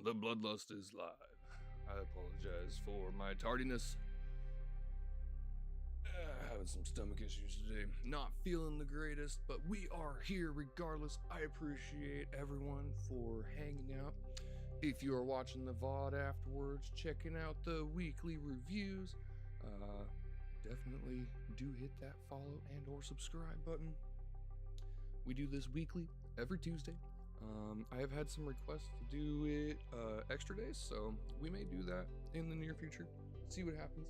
The Bloodlust is live. I apologize for my tardiness. Having some stomach issues today. Not feeling the greatest, but we are here regardless. I appreciate everyone for hanging out. If you are watching the VOD afterwards, checking out the weekly reviews, definitely do hit that follow and or subscribe button. We do this weekly, every Tuesday. I have had some requests to do it extra days, so we may do that in the near future. See what happens.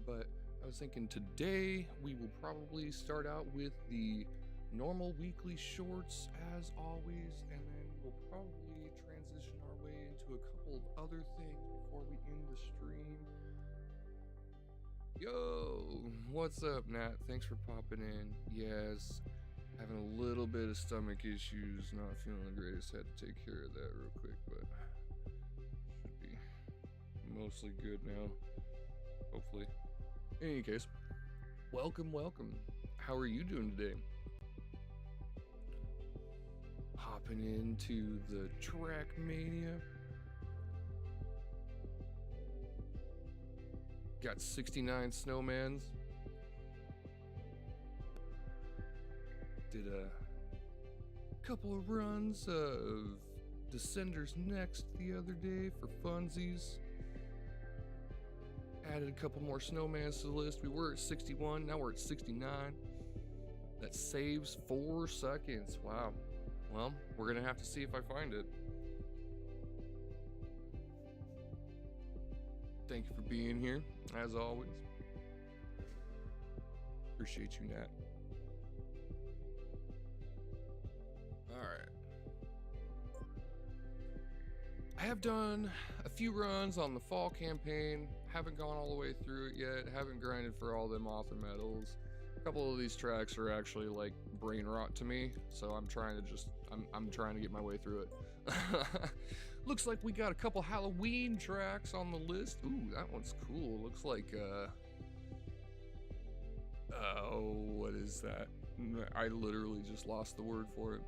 But I was thinking today we will probably start out with the normal weekly shorts as always, and then we'll probably transition our way into a couple of other things before we end the stream. Yo, what's up, Nat? Thanks for popping in. Yes, having a little bit of stomach issues, not feeling the greatest. Had to take care of that real quick, but should be mostly good now, hopefully. In any case, welcome. How are you doing today? Hopping into the Trackmania. Got 69 snowmans. Did a couple of runs of Descenders Next the other day for funsies. Added a couple more snowmans to the list. We were at 61, now we're at 69. That saves 4 seconds. Wow. Well, we're gonna have to see if I find it. Thank you for being here, as always. Appreciate you, Nat. Alright. I have done a few runs on the fall campaign. Haven't gone all the way through it yet. Haven't grinded for all them author medals. A couple of these tracks are actually like brain rot to me, so I'm trying to get my way through it. Looks like we got a couple Halloween tracks on the list. Ooh, that one's cool. Looks like oh, what is that? I literally just lost the word for it.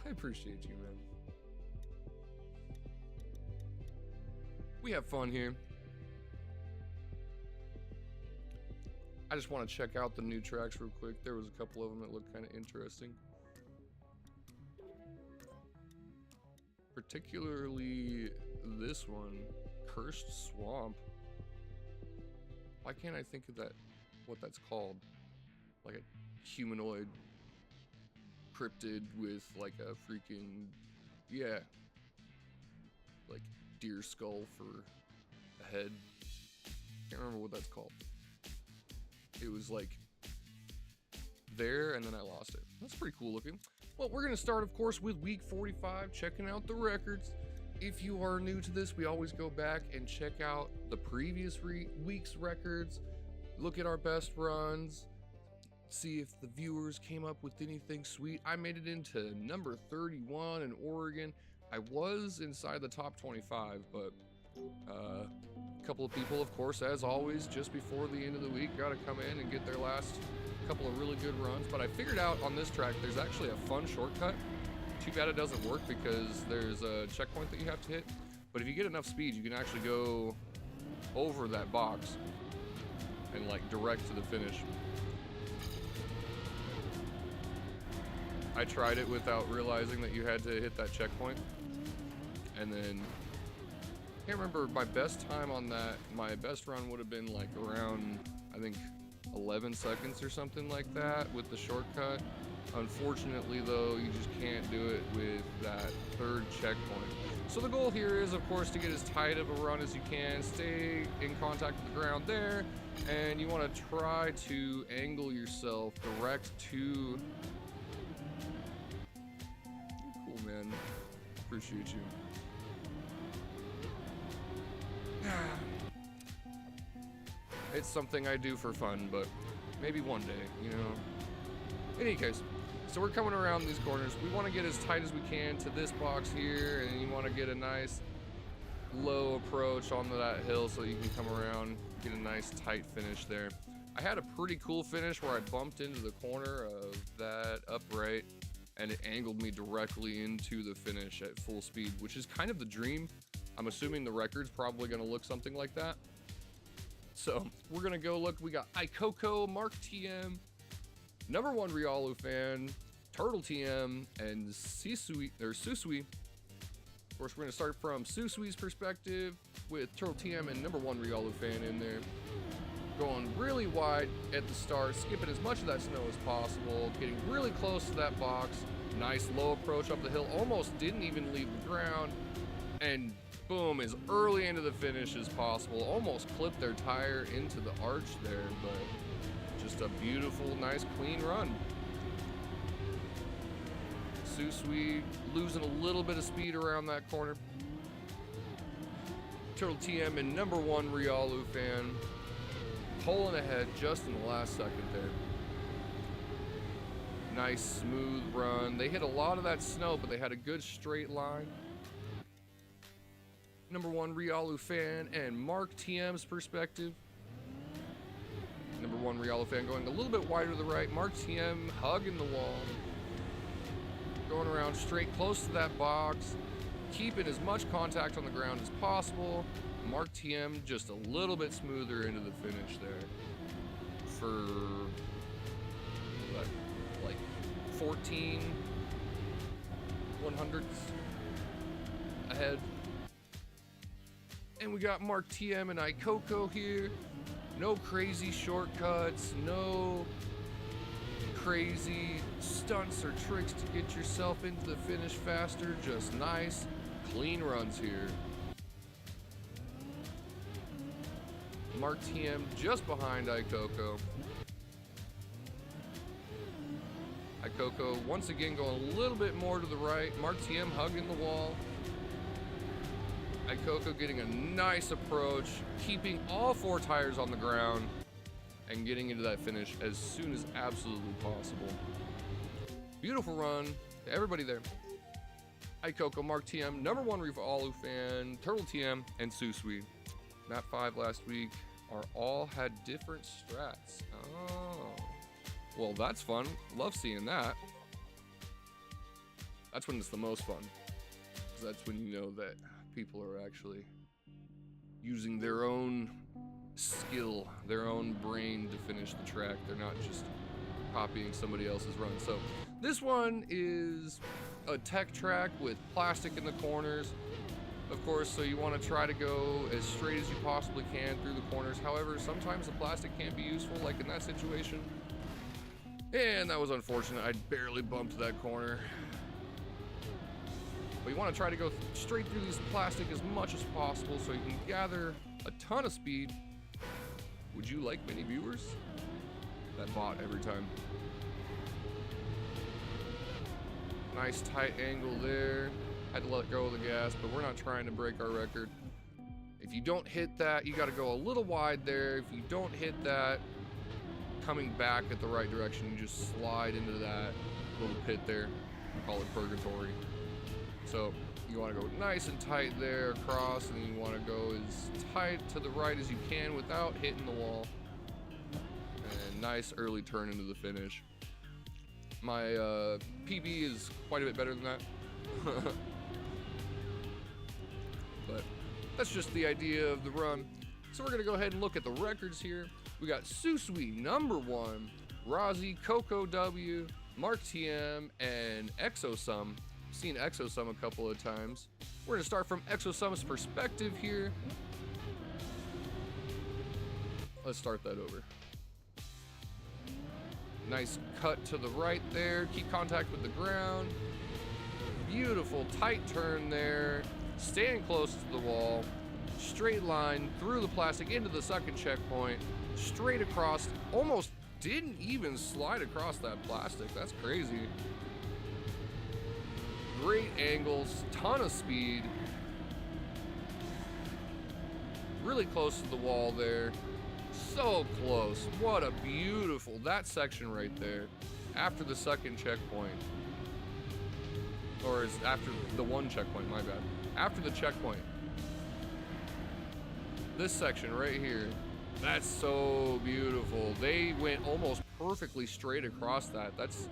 I appreciate you, man. We have fun here. I just want to check out the new tracks real quick. There was a couple of them that looked kind of interesting. Particularly this one, Cursed Swamp. Why can't I think of that, what that's called? Like a humanoid cryptid with like a freaking, yeah, like deer skull for a head. Can't remember what that's called. It was like there and then I lost it. That's pretty cool looking. Well, we're gonna start, of course, with week 45, checking out the records. If you are new to this, we always go back and check out the previous week's records, look at our best runs, see if the viewers came up with anything sweet. I made it into number 31 in Oregon. I was inside the top 25, but a couple of people, of course, as always, just before the end of the week, got to come in and get their last couple of really good runs. But I figured out on this track, there's actually a fun shortcut. Too bad it doesn't work because there's a checkpoint that you have to hit. But if you get enough speed, you can actually go over that box and like direct to the finish. I tried it without realizing that you had to hit that checkpoint. And then, I can't remember my best time on that. My best run would have been like around, I think, 11 seconds or something like that with the shortcut. Unfortunately though, you just can't do it with that third checkpoint. So the goal here is, of course, to get as tight of a run as you can, stay in contact with the ground there, and you want to try to angle yourself direct to... Cool, man. Appreciate you. It's something I do for fun, but maybe one day, you know. In any case, so we're coming around these corners. We want to get as tight as we can to this box here, and you want to get a nice low approach onto that hill so you can come around, get a nice tight finish there. I had a pretty cool finish where I bumped into the corner of that upright and it angled me directly into the finish at full speed, which is kind of the dream. I'm assuming the record's probably going to look something like that. So we're going to go look. We got Ikoko, Mark TM, number 1 Ryalu fan, Turtle TM, and Susui. Of course, we're going to start from Susui's perspective with Turtle TM and number 1 Ryalu fan in there. Going really wide at the start, skipping as much of that snow as possible, getting really close to that box. Nice low approach up the hill, almost didn't even leave the ground. And boom, as early into the finish as possible. Almost clipped their tire into the arch there, but just a beautiful, nice, clean run. Susui losing a little bit of speed around that corner. Turtle TM and number 1 Ryalu fan pulling ahead just in the last second there. Nice smooth run. They hit a lot of that snow, but they had a good straight line. Number 1 Ryalu fan and Mark TM's perspective. Number 1 Ryalu fan going a little bit wider to the right. Mark TM hugging the wall. Going around straight close to that box. Keeping as much contact on the ground as possible. Mark TM just a little bit smoother into the finish there. For what, like 14 100ths ahead. And we got Mark TM and Ikoko here. No crazy shortcuts, no crazy stunts or tricks to get yourself into the finish faster. Just nice, clean runs here. Mark TM just behind Ikoko. Ikoko once again going a little bit more to the right. Mark TM hugging the wall. Ikoko getting a nice approach, keeping all 4 tires on the ground, and getting into that finish as soon as absolutely possible. Beautiful run to everybody there. Ikoko, Mark TM, number 1 Ryalu fan, Turtle TM, and Susui. Map 5 last week are all had different strats. Oh, well, that's fun. Love seeing that. That's when it's the most fun, because that's when you know that people are actually using their own skill, their own brain to finish the track. They're not just copying somebody else's run. So this one is a tech track with plastic in the corners, of course, so you want to try to go as straight as you possibly can through the corners. However, sometimes the plastic can't be useful, like in that situation. And that was unfortunate. I barely bumped that corner. But you want to try to go straight through this plastic as much as possible so you can gather a ton of speed. Would you like many viewers? That bot every time. Nice tight angle there. Had to let go of the gas, but we're not trying to break our record. If you don't hit that, you got to go a little wide there. If you don't hit that, coming back at the right direction, you just slide into that little pit there. We call it purgatory. So you want to go nice and tight there across, and then you want to go as tight to the right as you can without hitting the wall. And nice early turn into the finish. My PB is quite a bit better than that. But that's just the idea of the run. So we're going to go ahead and look at the records here. We got Susui, number 1, Rozzy, Coco W, Mark TM, and Exosum. Seen Exosum a couple of times. We're gonna start from Exosum's perspective here. Let's start that over. Nice cut to the right there. Keep contact with the ground. Beautiful tight turn there. Staying close to the wall. Straight line through the plastic into the second checkpoint. Straight across. Almost didn't even slide across that plastic. That's crazy. Great angles, ton of speed. Really close to the wall there. So close. What a beautiful, that section right there. After the second checkpoint. Or is after the 1 checkpoint, my bad. After the checkpoint. This section right here. That's so beautiful. They went almost perfectly straight across that. That's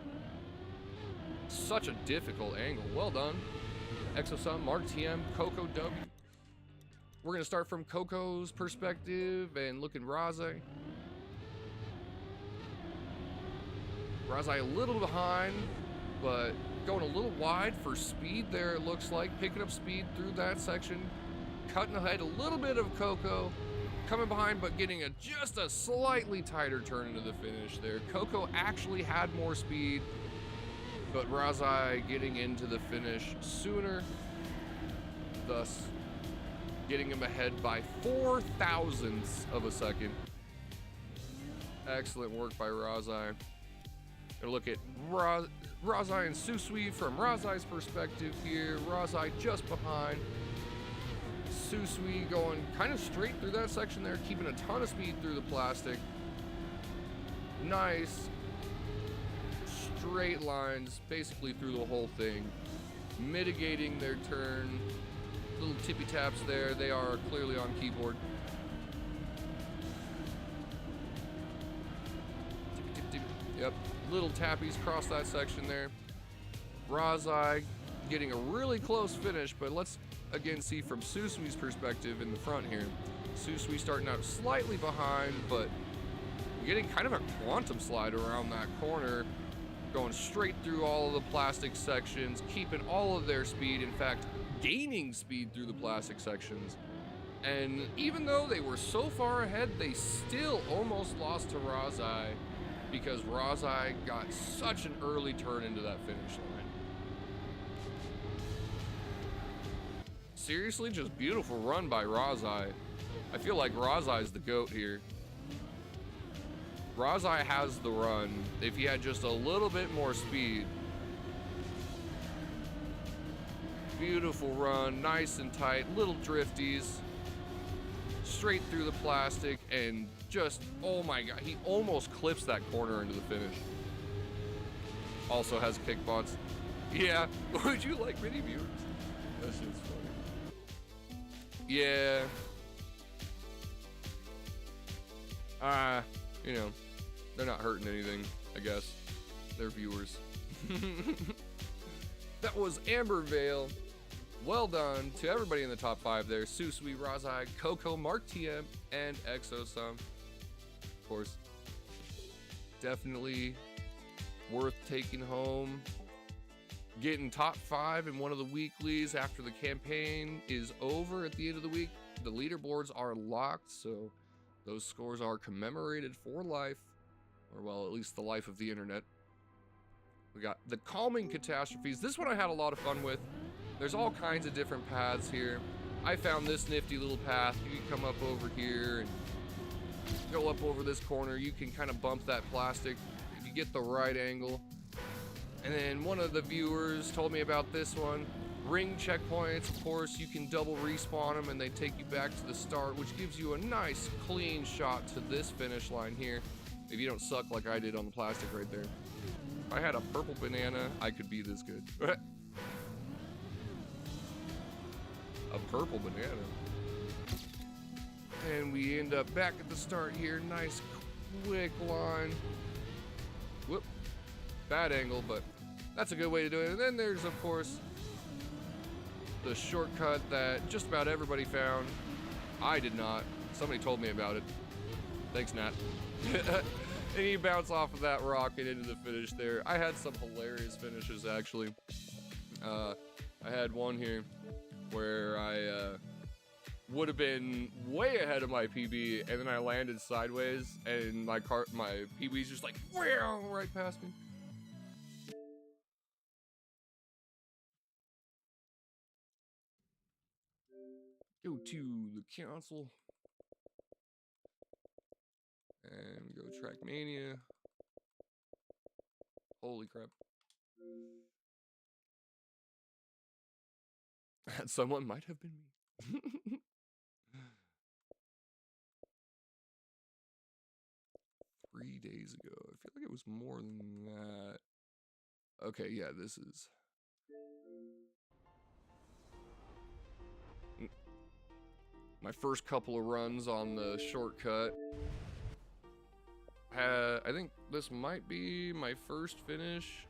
Such a difficult angle. Well done. Exosum, Mark TM, Coco W. We're gonna start from Coco's perspective and look at Razai. Razai a little behind, but going a little wide for speed there, it looks like. Picking up speed through that section. Cutting ahead a little bit of Coco. Coming behind, but getting just a slightly tighter turn into the finish there. Coco actually had more speed, but Razai getting into the finish sooner, thus getting him ahead by 4 thousandths of a second. Excellent work by Razai. Gonna look at Razai and Susui from Razai's perspective here. Razai just behind. Susui going kind of straight through that section there, keeping a ton of speed through the plastic. Nice straight lines basically through the whole thing, mitigating their turn. Little tippy taps there, they are clearly on keyboard. Tip, tip, tip. Yep, little tappies across that section there. Razai getting a really close finish, but let's again see from Susui's perspective in the front here. Susui starting out slightly behind, but getting kind of a quantum slide around that corner, going straight through all of the plastic sections, keeping all of their speed, in fact, gaining speed through the plastic sections. And even though they were so far ahead, they still almost lost to Razai because Razai got such an early turn into that finish line. Seriously, just beautiful run by Razai. I feel like Razai's the GOAT here. Razai has the run if he had just a little bit more speed. Beautiful run, nice and tight, little drifties, straight through the plastic, and just, oh my god, he almost clips that corner into the finish. Also has kick bots. Yeah, would you like mini viewers? That shit's funny. Yeah. You know, they're not hurting anything, I guess. They're viewers. That was Amber Vale. Well done to everybody in the top 5 there. Susui, Razai, Coco, Mark TM, and Exosum. Of course, definitely worth taking home. Getting top 5 in one of the weeklies after the campaign is over at the end of the week. The leaderboards are locked, so those scores are commemorated for life, or well, at least the life of the internet. We got the calming catastrophes. This one I had a lot of fun with. There's all kinds of different paths here. I found this nifty little path. You can come up over here and go up over this corner. You can kind of bump that plastic if you get the right angle. And then one of the viewers told me about this one. Ring checkpoints, of course, you can double respawn them and they take you back to the start, which gives you a nice clean shot to this finish line here. If you don't suck like I did on the plastic right there. If I had a purple banana, I could be this good. A purple banana. And we end up back at the start here. Nice quick line. Whoop. Bad angle, but that's a good way to do it. And then there's, of course, the shortcut that just about everybody found. I did not. Somebody told me about it. Thanks, Nat. And you bounce off of that rock and into the finish there. I had some hilarious finishes, actually. I had one here where I would have been way ahead of my PB, and then I landed sideways, and my PB's just like, wow, right past me. Go to the console. And we go Trackmania. Holy crap. That someone might have been me. 3 days ago. I feel like it was more than that. Okay, yeah, this is... my first couple of runs on the shortcut. I think this might be my first finish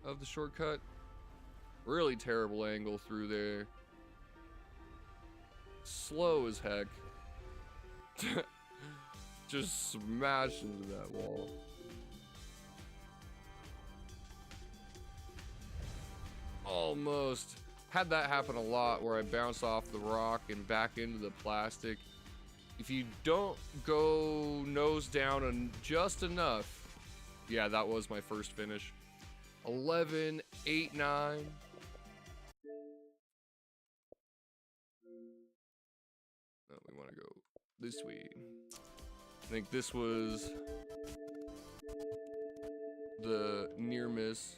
of the shortcut. Really terrible angle through there. Slow as heck. Just smashed into that wall. Almost. Had that happen a lot where I bounce off the rock and back into the plastic. If you don't go nose down and just enough. Yeah, that was my first finish. 11, 8, 9. No, we want to go this way. I think this was the near miss.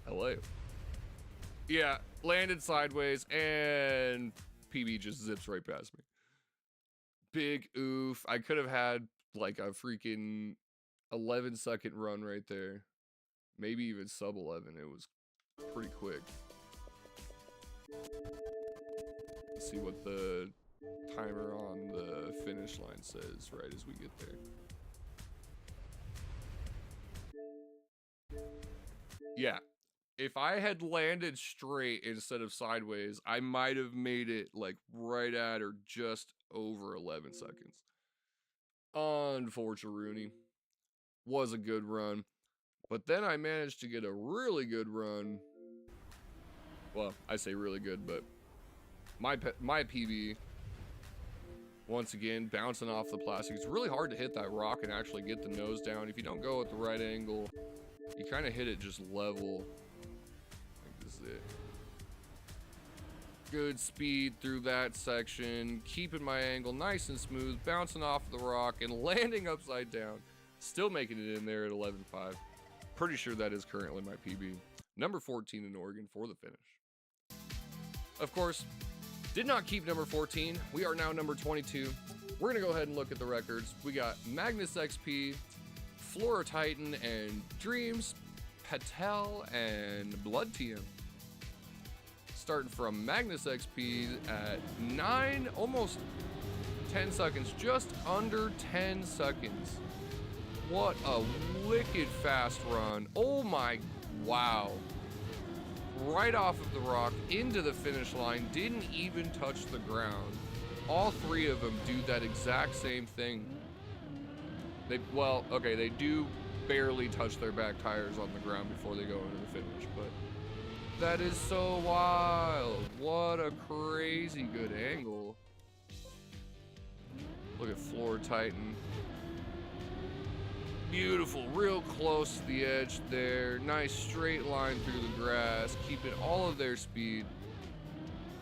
Hello. Yeah, landed sideways and PB just zips right past me. Big oof. I could have had like a freaking 11-second run right there. Maybe even sub 11. It was pretty quick. Let's see what the timer on the finish line says right as we get there. Yeah. If I had landed straight instead of sideways, I might have made it like right at or just over 11 seconds. Unfortunately, was a good run. But then I managed to get a really good run. Well, I say really good, but my PB, once again, bouncing off the plastic. It's really hard to hit that rock and actually get the nose down. If you don't go at the right angle, you kind of hit it just level. It. Good speed through that section, keeping my angle nice and smooth, bouncing off the rock and landing upside down, still making it in there at 11.5. Pretty sure that is currently my PB. Number 14 in Oregon for the finish. Of course, did not keep number 14. We are now number 22. We're gonna go ahead and look at the records. We got Magnus XP, Flora Titan, and Dreams, Patel, and Blood TM. Starting from Magnus XP at 9, almost 10 seconds, just under 10 seconds. What a wicked fast run. Oh my, wow. Right off of the rock into the finish line, didn't even touch the ground. All three of them do that exact same thing. Well, okay, they do barely touch their back tires on the ground before they go into the finish, but that is so wild. What a crazy good angle. Look at Floor Titan. Beautiful, real close to the edge there. Nice straight line through the grass, keeping all of their speed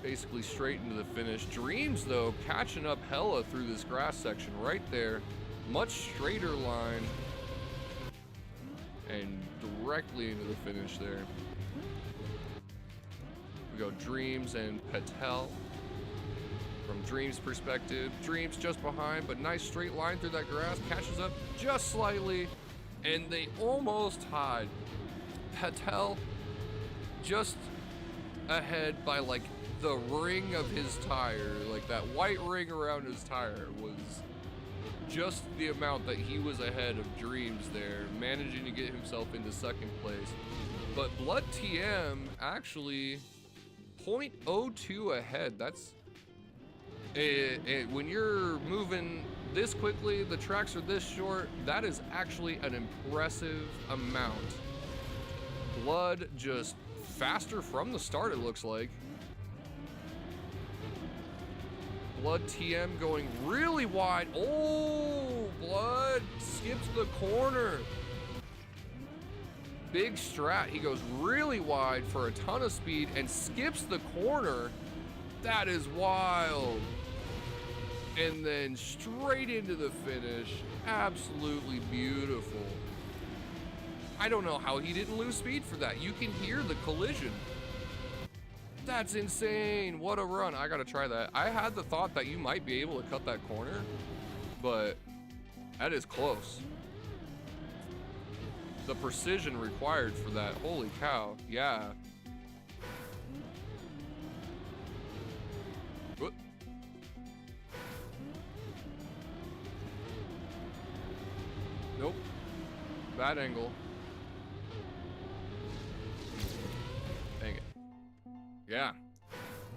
basically straight into the finish. Dreams, though, catching up hella through this grass section right there. Much straighter line and directly into the finish there. We go Dreams and Patel. From Dreams' perspective, Dreams just behind, but nice straight line through that grass, catches up just slightly, and they almost tied. Patel just ahead by like the ring of his tire, like that white ring around his tire was just the amount that he was ahead of Dreams there, managing to get himself into second place. But Blood TM actually 0.02 ahead. That's when you're moving this quickly, the tracks are this short, that is actually an impressive amount. Blood just faster from the start, it looks like. Blood TM going really wide. Oh, Blood skips the corner. Big strat, he goes really wide for a ton of speed and skips the corner. That is wild. And then straight into the finish. Absolutely beautiful. I don't know how he didn't lose speed for that. You can hear the collision. That's insane. What a run. I gotta try that. I had the thought that you might be able to cut that corner, but that is close. The precision required for that. Holy cow. Yeah. that angle. Dang it. Yeah.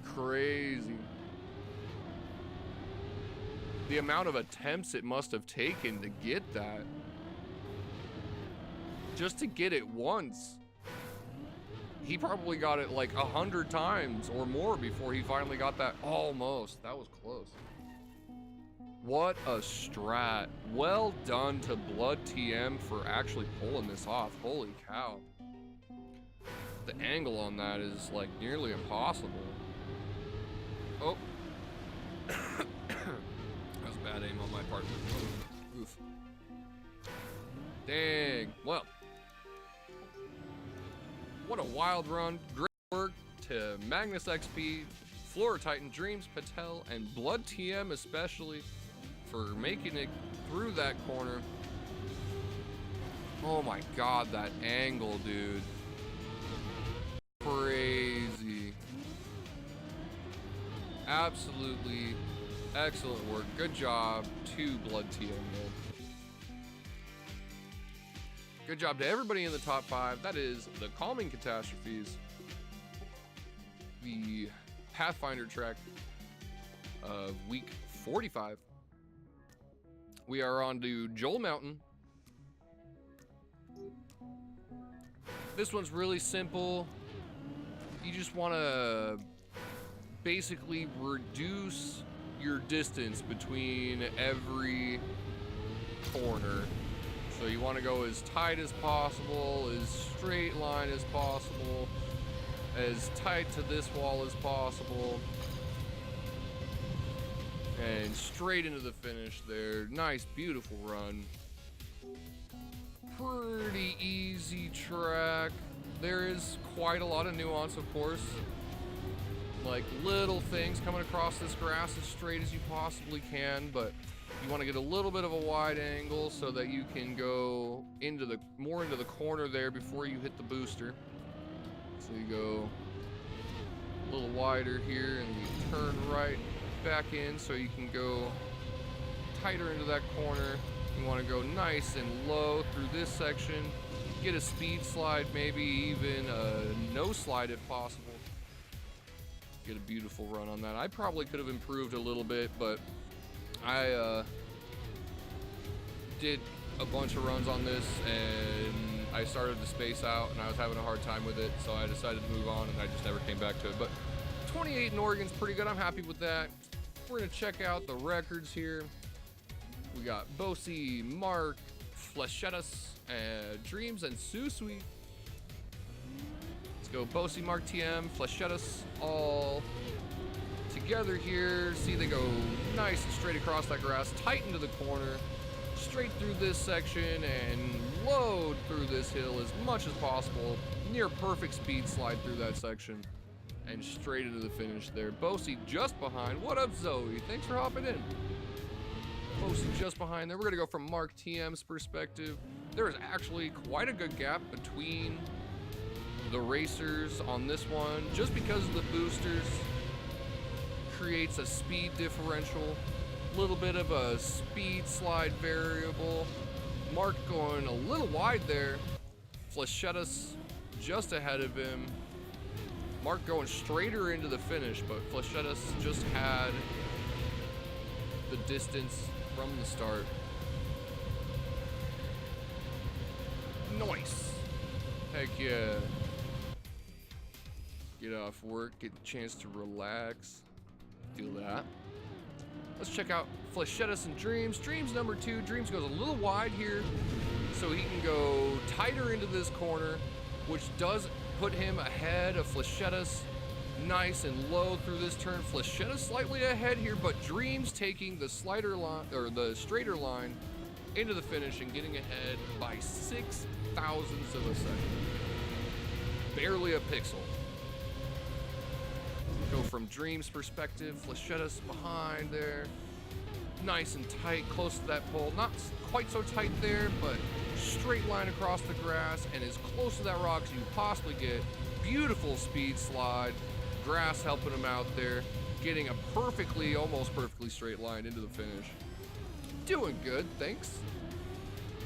Crazy. The amount of attempts it must have taken to get that. Just to get it once. He probably got it like 100 times or more before he finally got that. Almost. That was close. What a strat. Well done to Blood TM for actually pulling this off. Holy cow. The angle on that is like nearly impossible. Oh. That was bad aim on my part. Oof. Dang. Well. What a wild run. Great work to Magnus XP, Floor Titan, Dreams, Patel, and Blood TM especially for making it through that corner. Oh my god, that angle, dude. Crazy. Absolutely excellent work. Good job to Blood TM, man. Good job to everybody in the top 5. That is the Calming Catastrophes, the Pathfinder track of week 45. We are on to Joel Mountain. This one's really simple. You just want to basically reduce your distance between every corner. So you want to go as tight as possible, as straight line as possible, as tight to this wall as possible, and straight into the finish there. Nice, beautiful run. Pretty easy track. There is quite a lot of nuance, of course. Like little things coming across this grass as straight as you possibly can, but you want to get a little bit of a wide angle so that you can go into the more into the corner there before you hit the booster. So you go a little wider here and you turn right back in so you can go tighter into that corner. You want to go nice and low through this section. Get a speed slide, maybe even a no slide if possible. Get a beautiful run on that. I probably could have improved a little bit, but I did a bunch of runs on this and I started to space out and I was having a hard time with it, so I decided to move on and I just never came back to it. But 28 in Oregon's pretty good. I'm happy with that. We're gonna check out the records here. We got Bosi, Mark, Flechetas, Dreams, and Susui. Let's go Bosi, Mark, TM, Flechetas, all together here. See, they go nice and straight across that grass, tight into the corner, straight through this section, and load through this hill as much as possible. Near perfect speed slide through that section, and straight into the finish there. Bosi just behind. What up, Zoe? Thanks for hopping in. Bosi just behind there. We're gonna go from Mark TM's perspective. There is actually quite a good gap between the racers on this one, just because of the boosters creates a speed differential, little bit of a speed slide variable. Mark going a little wide there. Flechetas just ahead of him. Mark going straighter into the finish, but Flechetas just had the distance from the start. Nice. Heck yeah. Get off work, get the chance to relax. Do that. Let's check out Flechetas and Dreams. Dreams number 2. Dreams goes a little wide here, so he can go tighter into this corner, which does put him ahead of Flechetas. Nice and low through this turn. Flechetas slightly ahead here, but Dreams taking the slider line or the straighter line into the finish and getting ahead by 6 thousandths of a second. Barely a pixel. Go from Dreams' perspective. Flechetas behind there. Nice and tight, close to that pole. Not quite so tight there, but straight line across the grass and as close to that rock as you possibly get. Beautiful speed slide. Grass helping him out there. Getting a almost perfectly straight line into the finish. Doing good, thanks.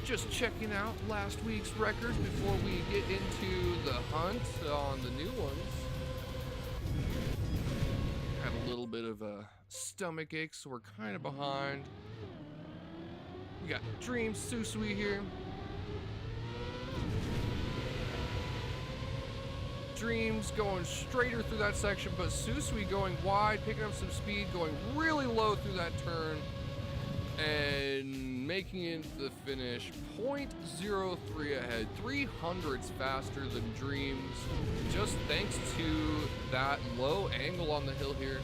Just checking out last week's records before we get into the hunt on the new ones. Had a little bit of a stomach ache, so we're kind of behind. We got Dream Susui here. Dreams going straighter through that section, but Susui going wide, picking up some speed, going really low through that turn, and making it to the finish. 0.03 ahead, 300s faster than Dreams, just thanks to that low angle on the hill here.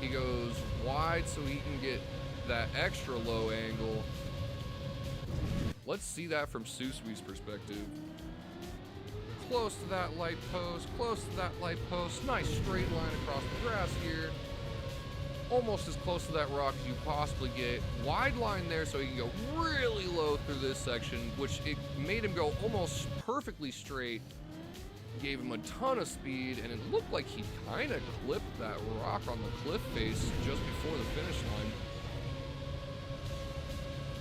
He goes wide so he can get that extra low angle. Let's see that from Susui's perspective. Close to that light post, close to that light post. Nice straight line across the grass here. Almost as close to that rock as you possibly get. Wide line there so he can go really low through this section, which it made him go almost perfectly straight. Gave him a ton of speed, and it looked like he kind of clipped that rock on the cliff face just before the finish line.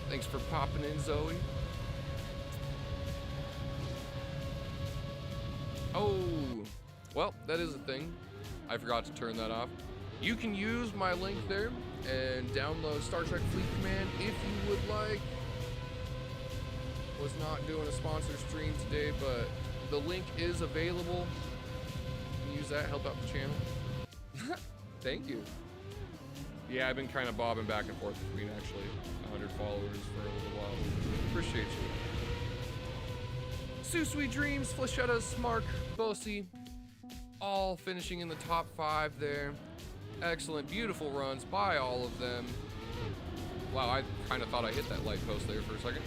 Thanks for popping in, Zoe. Oh, well, that is a thing. I forgot to turn that off. You can use my link there and download Star Trek Fleet Command if you would like. Was not doing a sponsor stream today, but the link is available. You can use that, help out the channel. Thank you. Yeah, I've been kind of bobbing back and forth between actually 100 followers for a little while. Appreciate you. Susui Dreams, Flechettas, Mark, Bosi, all finishing in the top 5 there. Excellent, beautiful runs by all of them. Wow, I kind of thought I hit that light post there for a second.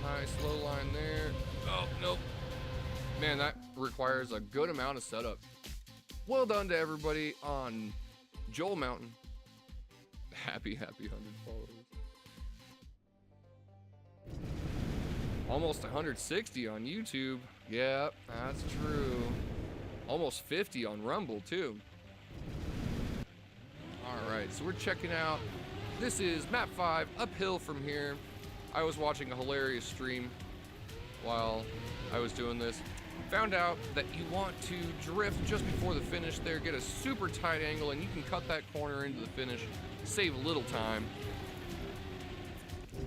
Nice low line there. Oh, nope. Man, that requires a good amount of setup. Well done to everybody on Joel Mountain. Happy 100 followers. Almost 160 on YouTube. Yeah, that's true. Almost 50 on Rumble, too. Alright, so we're checking out. This is map 5, uphill from here. I was watching a hilarious stream while I was doing this. Found out that you want to drift just before the finish there, get a super tight angle, and you can cut that corner into the finish, save a little time.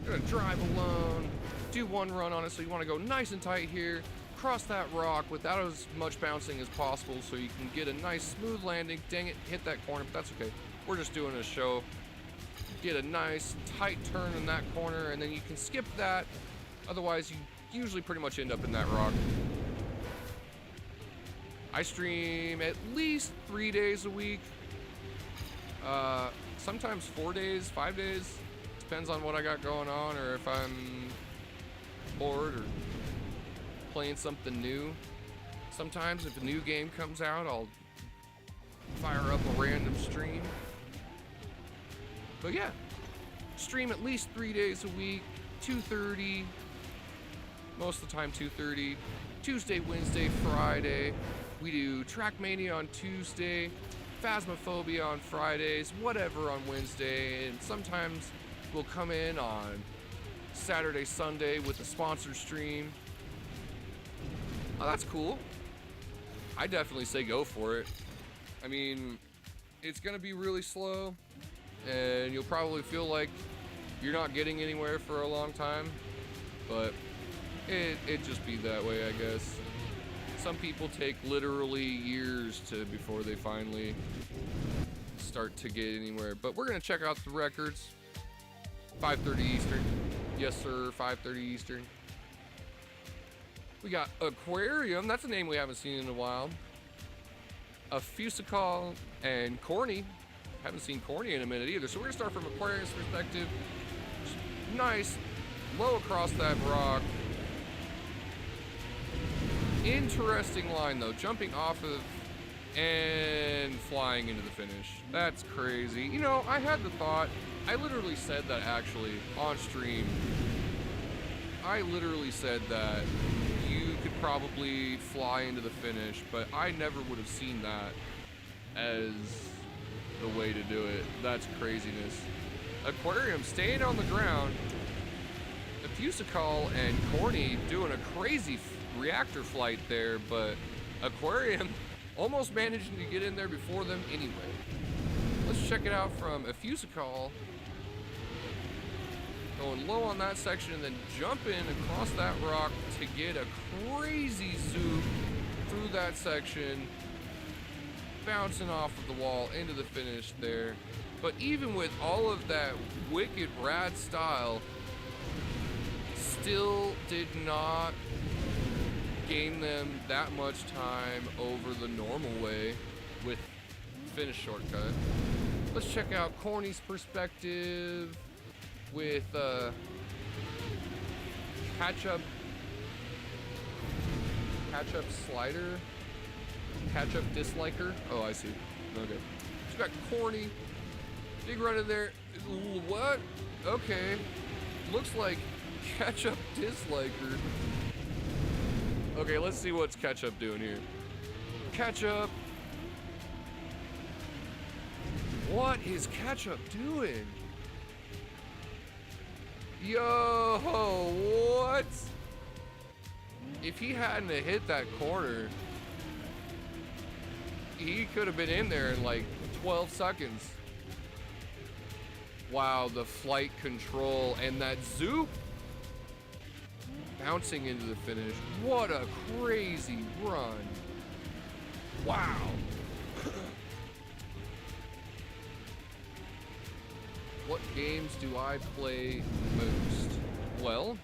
You're gonna drive alone, do one run on it, so you want to go nice and tight here, cross that rock without as much bouncing as possible so you can get a nice smooth landing. Dang it, hit that corner, but that's okay. We're just doing a show. Get a nice tight turn in that corner, and then you can skip that. Otherwise, you usually pretty much end up in that rock. I stream at least 3 days a week. Sometimes 4 days, 5 days. Depends on what I got going on, or if I'm bored or playing something new. Sometimes if a new game comes out, I'll fire up a random stream. But yeah, stream at least 3 days a week, 2:30, most of the time 2:30, Tuesday, Wednesday, Friday. We do Trackmania on Tuesday, Phasmophobia on Fridays, whatever on Wednesday, and sometimes we'll come in on Saturday, Sunday with a sponsored stream. Oh, that's cool. I definitely say go for it. I mean, it's gonna be really slow, and you'll probably feel like you're not getting anywhere for a long time, but it just be that way, I guess. Some people take literally years before they finally start to get anywhere, but we're gonna check out the records. 5:30 Eastern. Yes, sir, 5:30 Eastern. We got Aquarium, that's a name we haven't seen in a while. A Fusical and Corny. Haven't seen Corny in a minute either. So we're gonna start from Aquarium's perspective. Nice, low across that rock. Interesting line though, jumping off of and flying into the finish. That's crazy. You know, I had the thought, I literally said that actually on stream. I literally said that you could probably fly into the finish, but I never would have seen that as the way to do it. That's craziness. Aquarium staying on the ground. Fusical and Corny doing a crazy reactor flight there, but Aquarium almost managing to get in there before them anyway. Let's check it out from a Fusical. Going low on that section and then jumping across that rock to get a crazy zoom through that section. Bouncing off of the wall into the finish there. But even with all of that wicked rad style, still did not gain them that much time over the normal way with finish shortcut. Let's check out Corny's perspective with catch-up slider, catch-up disliker. Oh, I see. Okay. We've got Corny. Big run in there. What? Okay. Looks like catch-up disliker. Okay, let's see what's catch-up doing here. Catch-up. What is catch-up doing? Yo, what? If he hadn't hit that corner, he could have been in there in like 12 seconds. Wow, the flight control and that zoop bouncing into the finish. What a crazy run. Wow. What games do I play most? Well,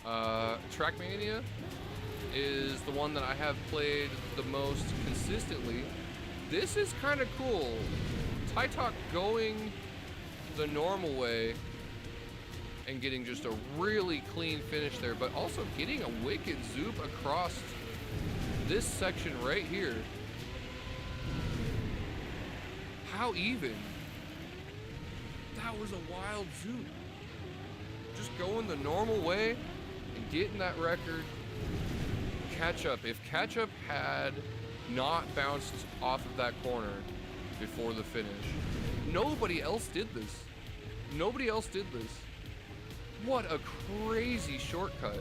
Trackmania is the one that I have played the most consistently. This is kind of cool. Tytalk going the normal way and getting just a really clean finish there, but also getting a wicked zoop across this section right here. How even? That was a wild zoom. Just going the normal way and getting that record. Catch-up. If catch-up had not bounced off of that corner before the finish, nobody else did this. Nobody else did this. What a crazy shortcut.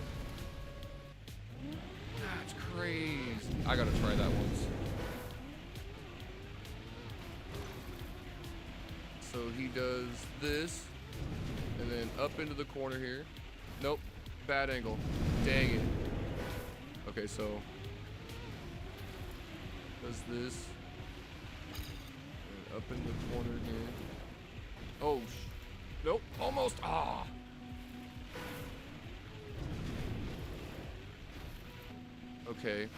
That's crazy. I gotta try that once. So he does this, and then up into the corner here. Nope, bad angle. Dang it. Okay, so does this, and up in the corner here. Oh, nope, almost. Ah. Okay.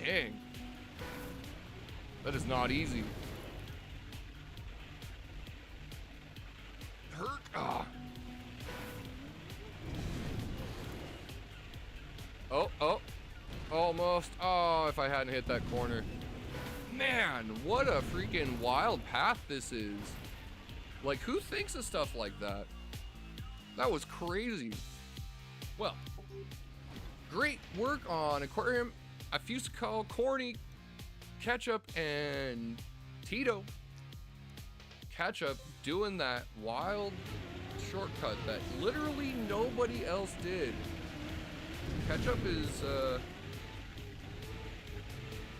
Dang. That is not easy. Hurt. Ah. Oh. Almost. Oh, if I hadn't hit that corner. Man, what a freaking wild path this is. Like, who thinks of stuff like that? That was crazy. Well, great work on Aquarium, Fusical, Corny, Ketchup, and Tito. Ketchup doing that wild shortcut that literally nobody else did. Ketchup is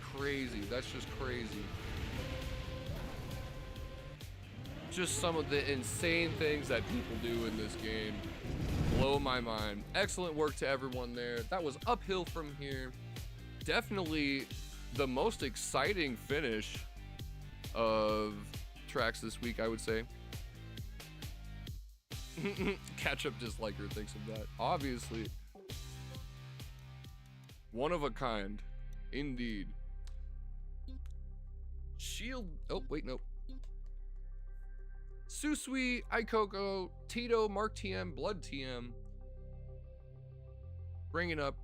crazy. That's just crazy. Just some of the insane things that people do in this game blow my mind. Excellent work to everyone there. That was uphill from here. Definitely the most exciting finish of tracks this week, I would say. Catch-up disliker thinks of that. Obviously. One of a kind. Indeed. Shield. Oh, wait, nope. Susui, Ikoko, Tito, Mark TM, Blood TM. Bringing up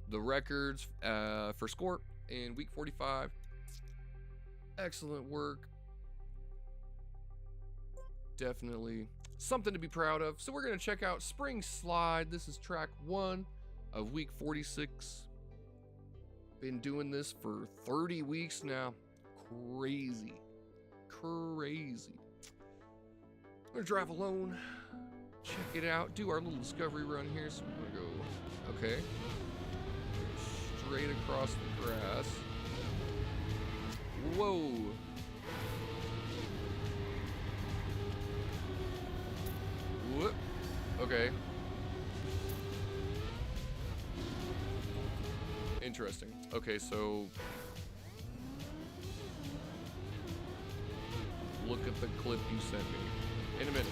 the records for score in week 45. Excellent work. Definitely something to be proud of. So we're going to check out Spring Slide. This is track 1 of week 46. Been doing this for 30 weeks now. Crazy. crazy. I'm gonna drive alone, check it out, do our little discovery run here. So we're gonna go, okay, straight across the grass. Whoa. Whoop. Okay. Interesting. Okay, so look at the clip you sent me. In a minute.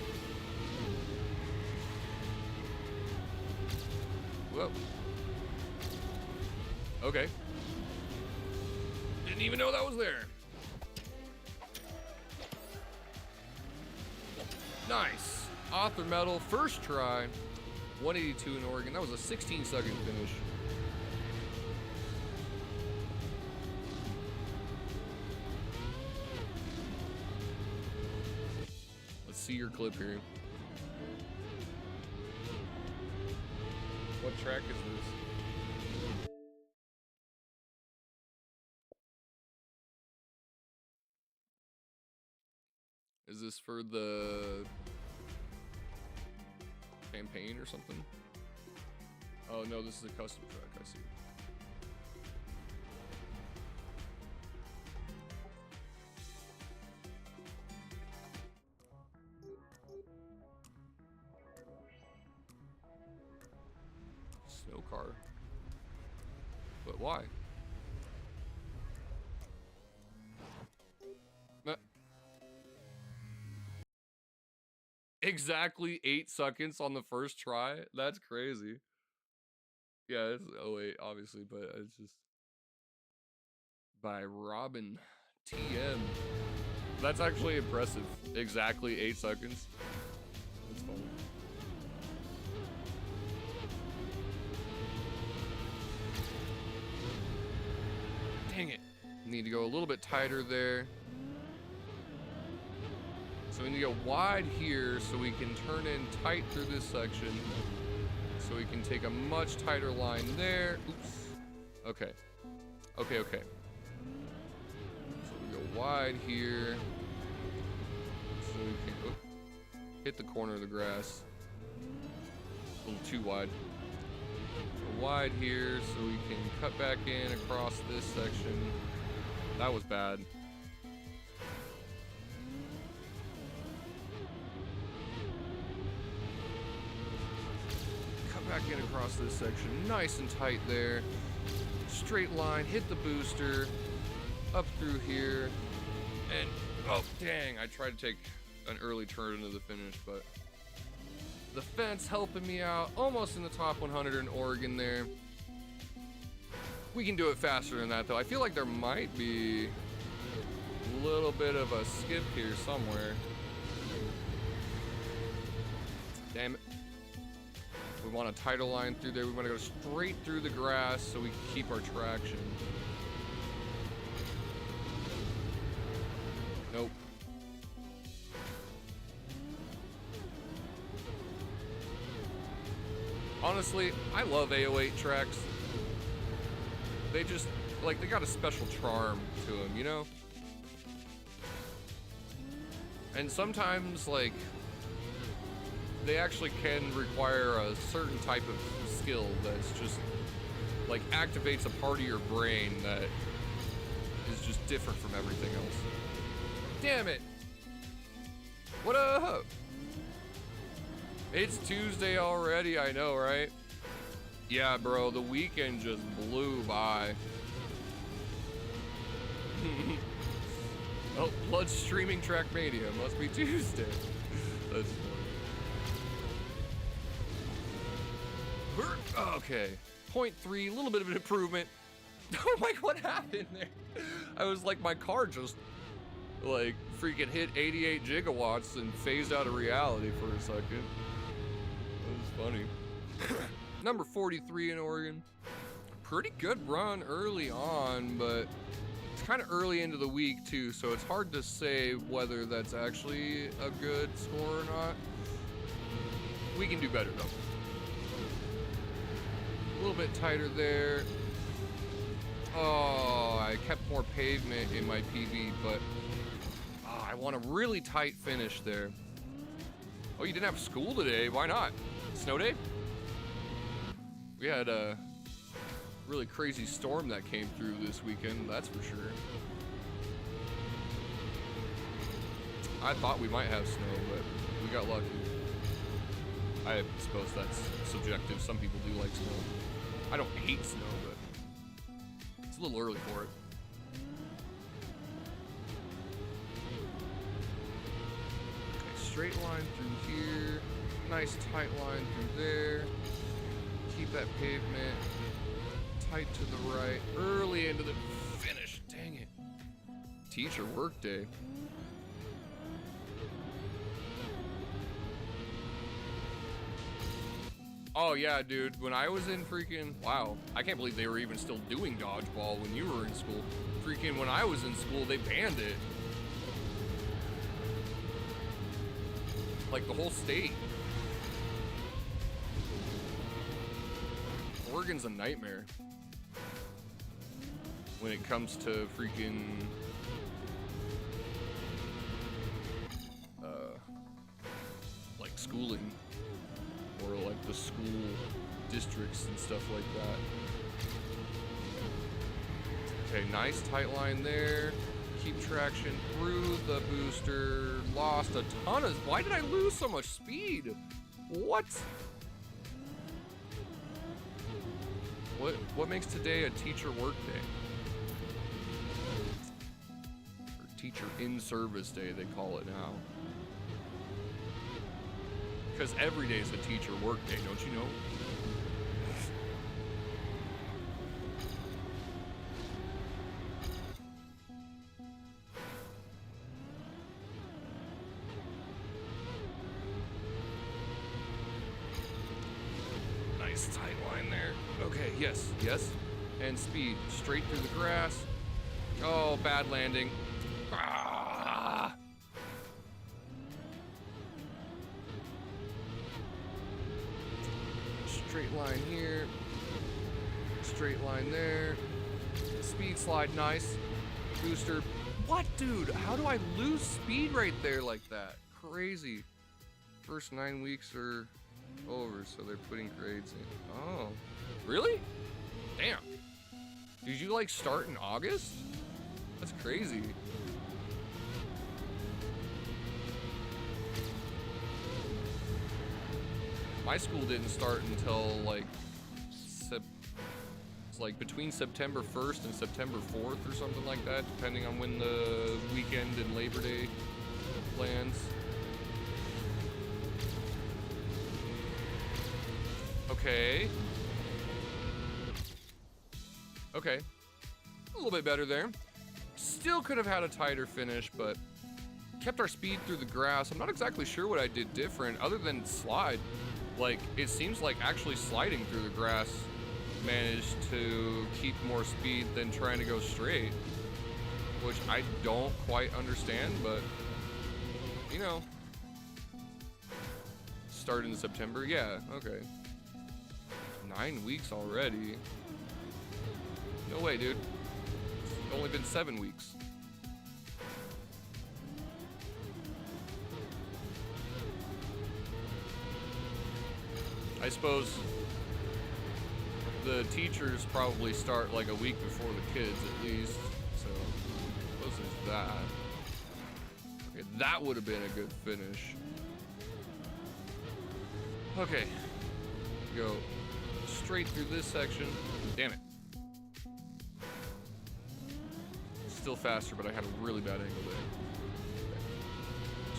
Whoa. Okay. Didn't even know that was there. Nice. Author medal, first try. 182 in Oregon. That was a 16-second finish. Let's see your clip here. What track is this? Is this for the campaign or something? Oh no, this is a custom track, I see. Snow car. But why? Exactly 8 seconds on the first try? That's crazy. Yeah, it's 08, obviously, but it's just by Robin TM. That's actually impressive. Exactly 8 seconds. That's funny. Dang it. Need to go a little bit tighter there. So we need to go wide here so we can turn in tight through this section. So we can take a much tighter line there. Oops. Okay. Okay, okay. So we go wide here. So we can hit the corner of the grass. A little too wide. Go wide here so we can cut back in across this section. That was bad. Back in across this section, nice and tight there. Straight line, hit the booster, up through here, and oh dang, I tried to take an early turn into the finish, but the fence helping me out, almost in the top 100 in Oregon there. We can do it faster than that though. I feel like there might be a little bit of a skip here somewhere. Damn it. We want a tighter line through there. We want to go straight through the grass so we can keep our traction. Nope. Honestly, I love AO8 tracks. They just, like, they got a special charm to them, you know? And sometimes, like, they actually can require a certain type of skill that's just like activates a part of your brain that is just different from everything else. Damn it! What up? It's Tuesday already, I know, right? Yeah, bro, the weekend just blew by. Oh, Blood's streaming Trackmania. Must be Tuesday. That's funny. Okay, 0.3, a little bit of an improvement. Oh my, what happened there? I was like, my car just like freaking hit 88 gigawatts and phased out of reality for a second. That was funny. Number 43 in Oregon. Pretty good run early on, but it's kind of early into the week too, so it's hard to say whether that's actually a good score or not. We can do better though. A little bit tighter there. Oh, I kept more pavement in my PB, but I want a really tight finish there. Oh, you didn't have school today. Why not? Snow day? We had a really crazy storm that came through this weekend, that's for sure. I thought we might have snow, but we got lucky. I suppose that's subjective. Some people do like snow. I don't hate snow, but it's a little early for it. Okay, straight line through here. Nice tight line through there. Keep that pavement tight to the right. Early into the finish. Dang it. Teacher work day. Oh yeah, dude, when I was in freaking, wow, I can't believe they were even still doing dodgeball when you were in school. Freaking when I was in school, they banned it. Like the whole state. Oregon's a nightmare when it comes to freaking like schooling. Or like the school districts and stuff like that. Okay, nice tight line there. Keep traction through the booster. Lost a ton of... Why did I lose so much speed? What? What makes today a teacher work day? Or teacher in service day, they call it now. Because every day is a teacher work day, don't you know? Nice tight line there. Okay, yes, yes. And speed, straight through the grass. Oh, bad landing. Ah! Straight line here, straight line there, speed slide, nice, booster. What, dude? How do I lose speed right there like that? Crazy. First 9 weeks are over, so they're putting grades in. Oh, really? Damn. Did you like start in August? That's crazy. My school didn't start until like it's like between September 1st and September 4th or something like that, depending on when the weekend and Labor Day lands. Okay. Okay. A little bit better there. Still could have had a tighter finish, but kept our speed through the grass. I'm not exactly sure what I did different other than slide. Like, it seems like actually sliding through the grass managed to keep more speed than trying to go straight, which I don't quite understand, but, you know. Start in September? Yeah, okay. 9 weeks already. No way, dude. It's only been 7 weeks. I suppose the teachers probably start like a week before the kids at least, so I suppose there's that. Okay, that would have been a good finish. Okay, go straight through this section. Damn it. Still faster, but I had a really bad angle there. Okay.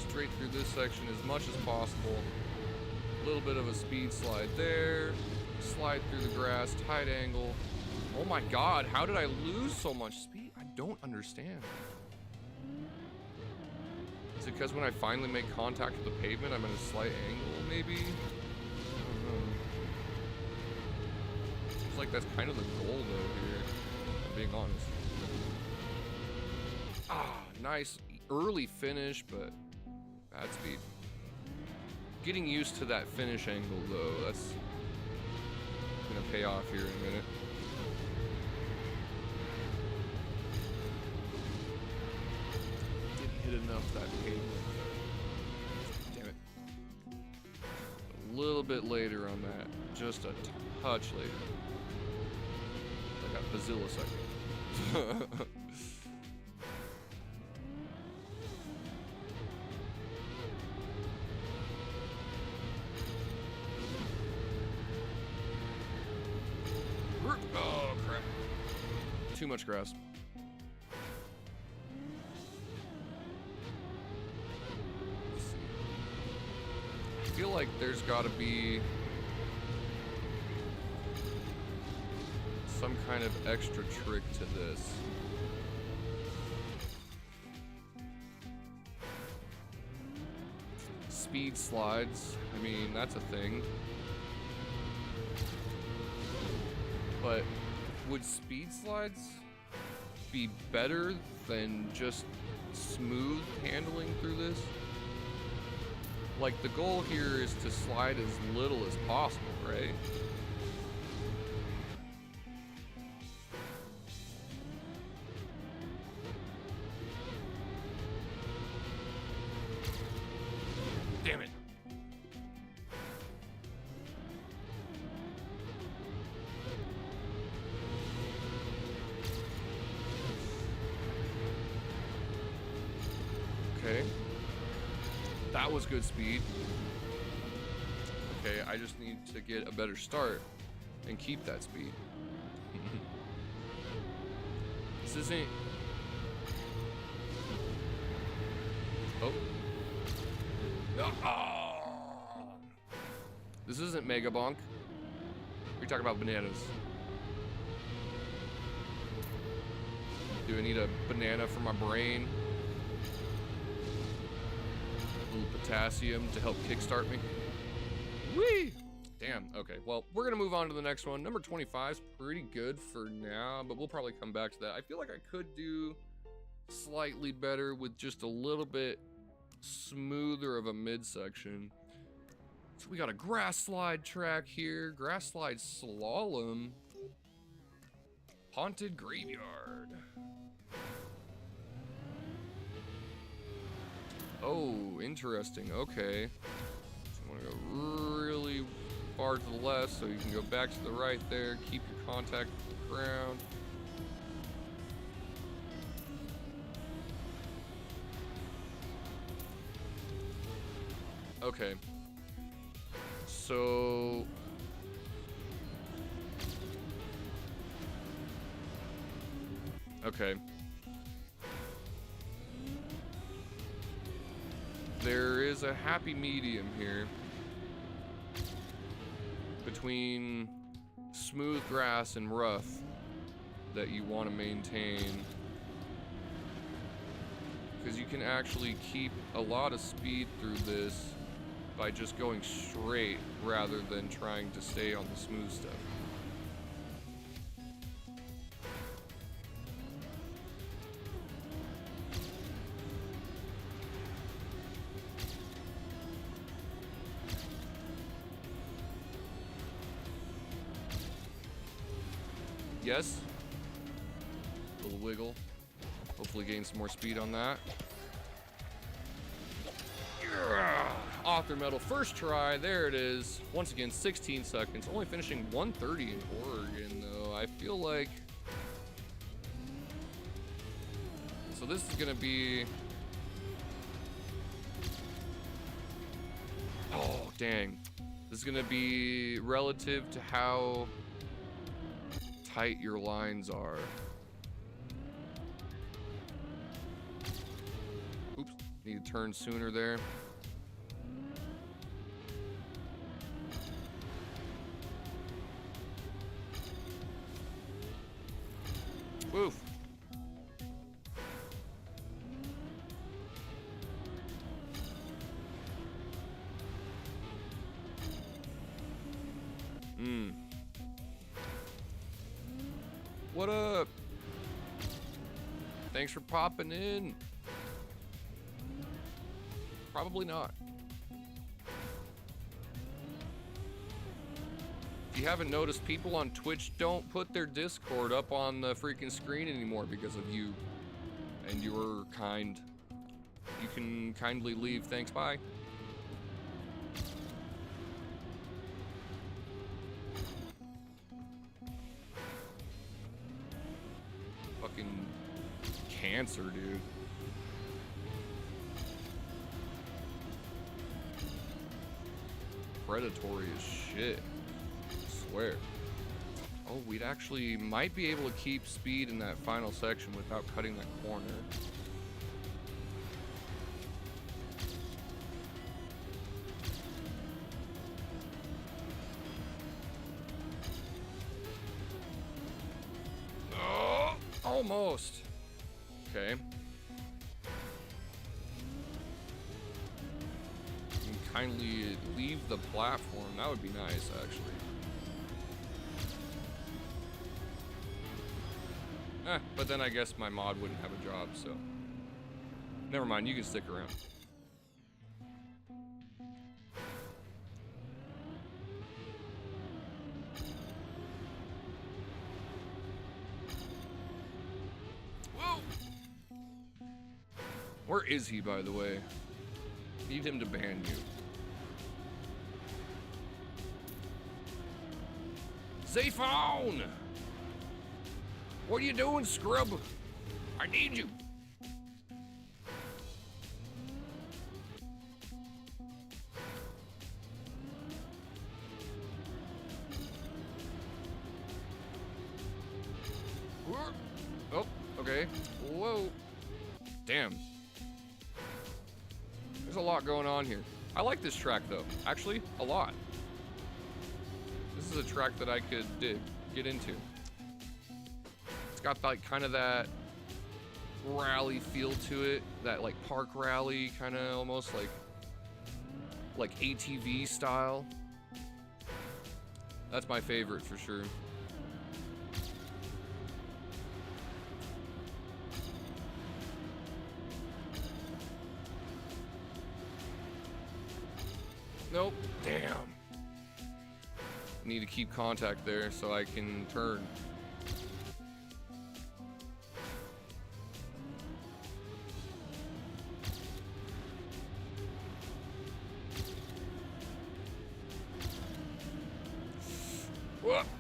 Straight through this section as much as possible. A little bit of a speed slide there. Slide through the grass, tight angle. Oh my god, how did I lose so much speed? I don't understand. Is it because when I finally make contact with the pavement, I'm at a slight angle, maybe? I don't know. Seems like that's kind of the goal, though, here. I'm being honest. Ah, nice early finish, but bad speed. Getting used to that finish angle, though, that's gonna pay off here in a minute. Didn't hit hit enough that pavement. Damn it. A little bit later on that. Just a touch later. Like a bazillisecond. Oh, crap. Too much grass. I feel like there's got to be some kind of extra trick to this. Speed slides. I mean, that's a thing. But would speed slides be better than just smooth handling through this? Like, the goal here is to slide as little as possible, right? Damn it. Okay. That was good speed. Okay, I just need to get a better start and keep that speed. This isn't... Oh. Oh. This isn't Mega Bonk. We're talking about bananas. Do I need a banana for my brain? A little potassium to help kickstart me. Whee! Damn, okay. Well, we're gonna move on to the next one. Number 25 is pretty good for now, but we'll probably come back to that. I feel like I could do slightly better with just a little bit smoother of a midsection. So we got a grass slide track here. Grass slide slalom. Haunted graveyard. Oh, interesting. Okay. So I want to go really far to the left so you can go back to the right there. Keep your contact with the ground. Okay. So... Okay. There is a happy medium here between smooth grass and rough that you want to maintain, because you can actually keep a lot of speed through this by just going straight rather than trying to stay on the smooth stuff. Yes. A little wiggle. Hopefully gain some more speed on that. Yeah. Author medal, first try. There it is. Once again, 16 seconds. Only finishing 130 in Oregon, though. I feel like... So this is going to be... Oh, dang. This is going to be relative to how tight your lines are. Oops, need to turn sooner there. Woof. What up? Thanks for popping in. Probably not. If you haven't noticed, people on Twitch don't put their Discord up on the freaking screen anymore because of you and your kind You can kindly leave. Thanks, bye. Fucking cancer, dude. Predatory as shit. I swear. Oh, we'd actually might be able to keep speed in that final section without cutting that corner. Oh, almost. Okay. You can kindly leave the platform. That would be nice, actually. But then I guess my mod wouldn't have a job, so... Never mind, you can stick around. Whoa! Where is he, by the way? Need him to ban you. Zayphone! What are you doing, scrub? I need you. Oh, okay. Whoa. Damn. There's a lot going on here. I like this track, though. Actually, a lot. This is a track that I could get into. It's got like kind of that rally feel to it, that like park rally kind of almost like ATV style. That's my favorite for sure. Nope. Damn. Need to keep contact there so I can turn.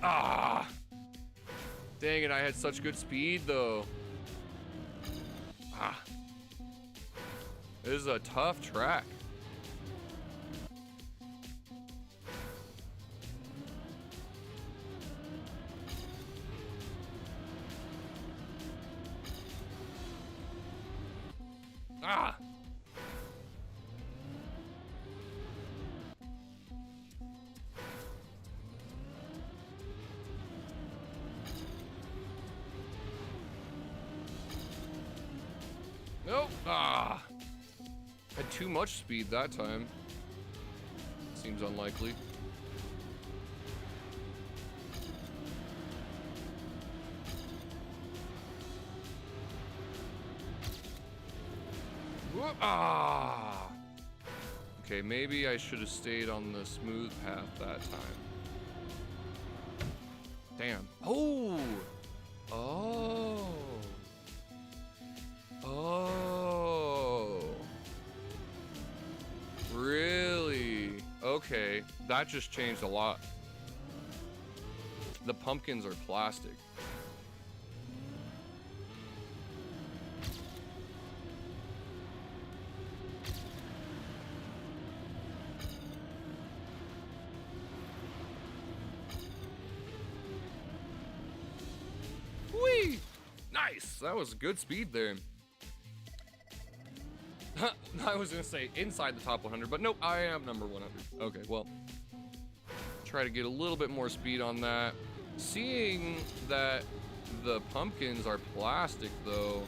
Ah! Dang it, I had such good speed though. Ah. This is a tough track. Ah! Nope. Ah! Had too much speed that time. Seems unlikely. Whoop. Ah! Okay, maybe I should have stayed on the smooth path that time. Damn. Oh! Oh! Oh! Really? Okay, that just changed a lot. The pumpkins are plastic. Whee! Nice! That was good speed there. I was gonna say inside the top 100, but nope, I am number 100. Okay, well, try to get a little bit more speed on that. Seeing that the pumpkins are plastic, though,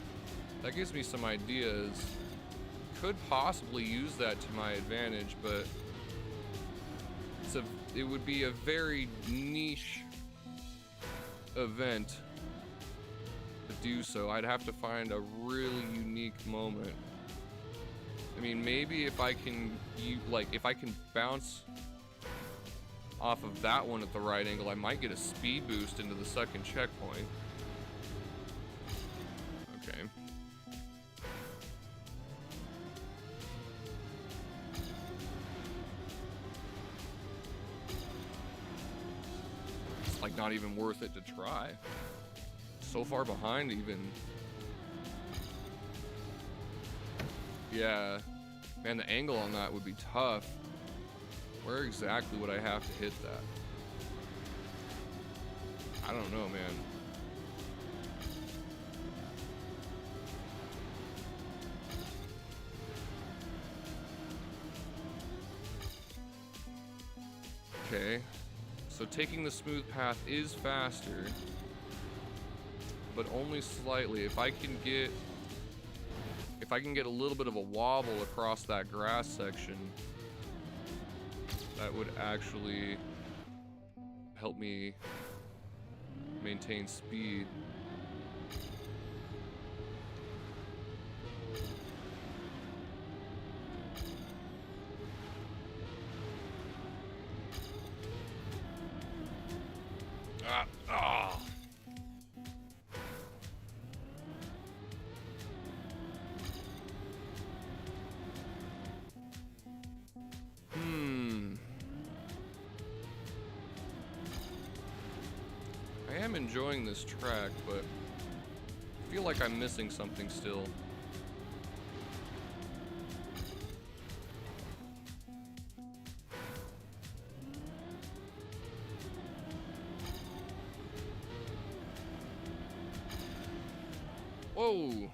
that gives me some ideas. Could possibly use that to my advantage, but it would be a very niche event to do so. I'd have to find a really unique moment. I mean, maybe if I can, if I can bounce off of that one at the right angle, I might get a speed boost into the second checkpoint. Okay. not even worth it to try. So far behind even. Yeah. Man, the angle on that would be tough. Where exactly would I have to hit that? I don't know, man. Okay. So taking the smooth path is faster, but only slightly. If I can get a little bit of a wobble across that grass section, that would actually help me maintain speed. I am enjoying this track, but I feel like I'm missing something still. Whoa!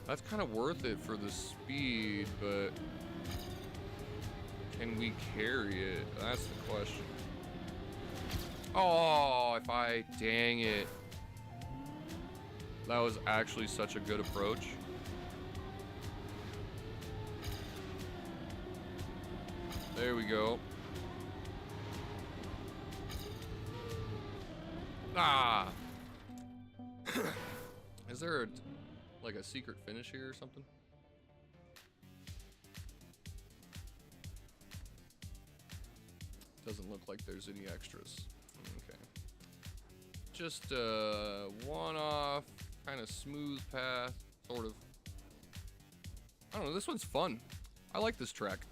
That's kind of worth it for the speed, but can we carry it? That's the question. Oh, dang it. That was actually such a good approach. There we go. Ah! Is there like a secret finish here or something? Doesn't look like there's any extras. Okay. Just a one-off, kind of smooth path, sort of. I don't know, this one's fun. I like this track.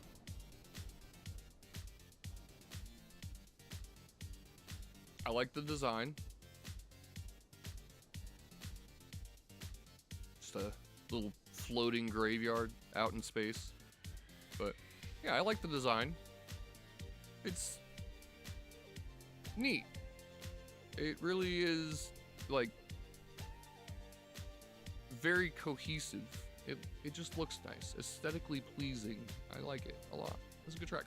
I like the design. Just a little floating graveyard out in space. But yeah, I like the design. It's neat. It really is like very cohesive. It just looks nice, aesthetically pleasing. I like it a lot. It's a good track.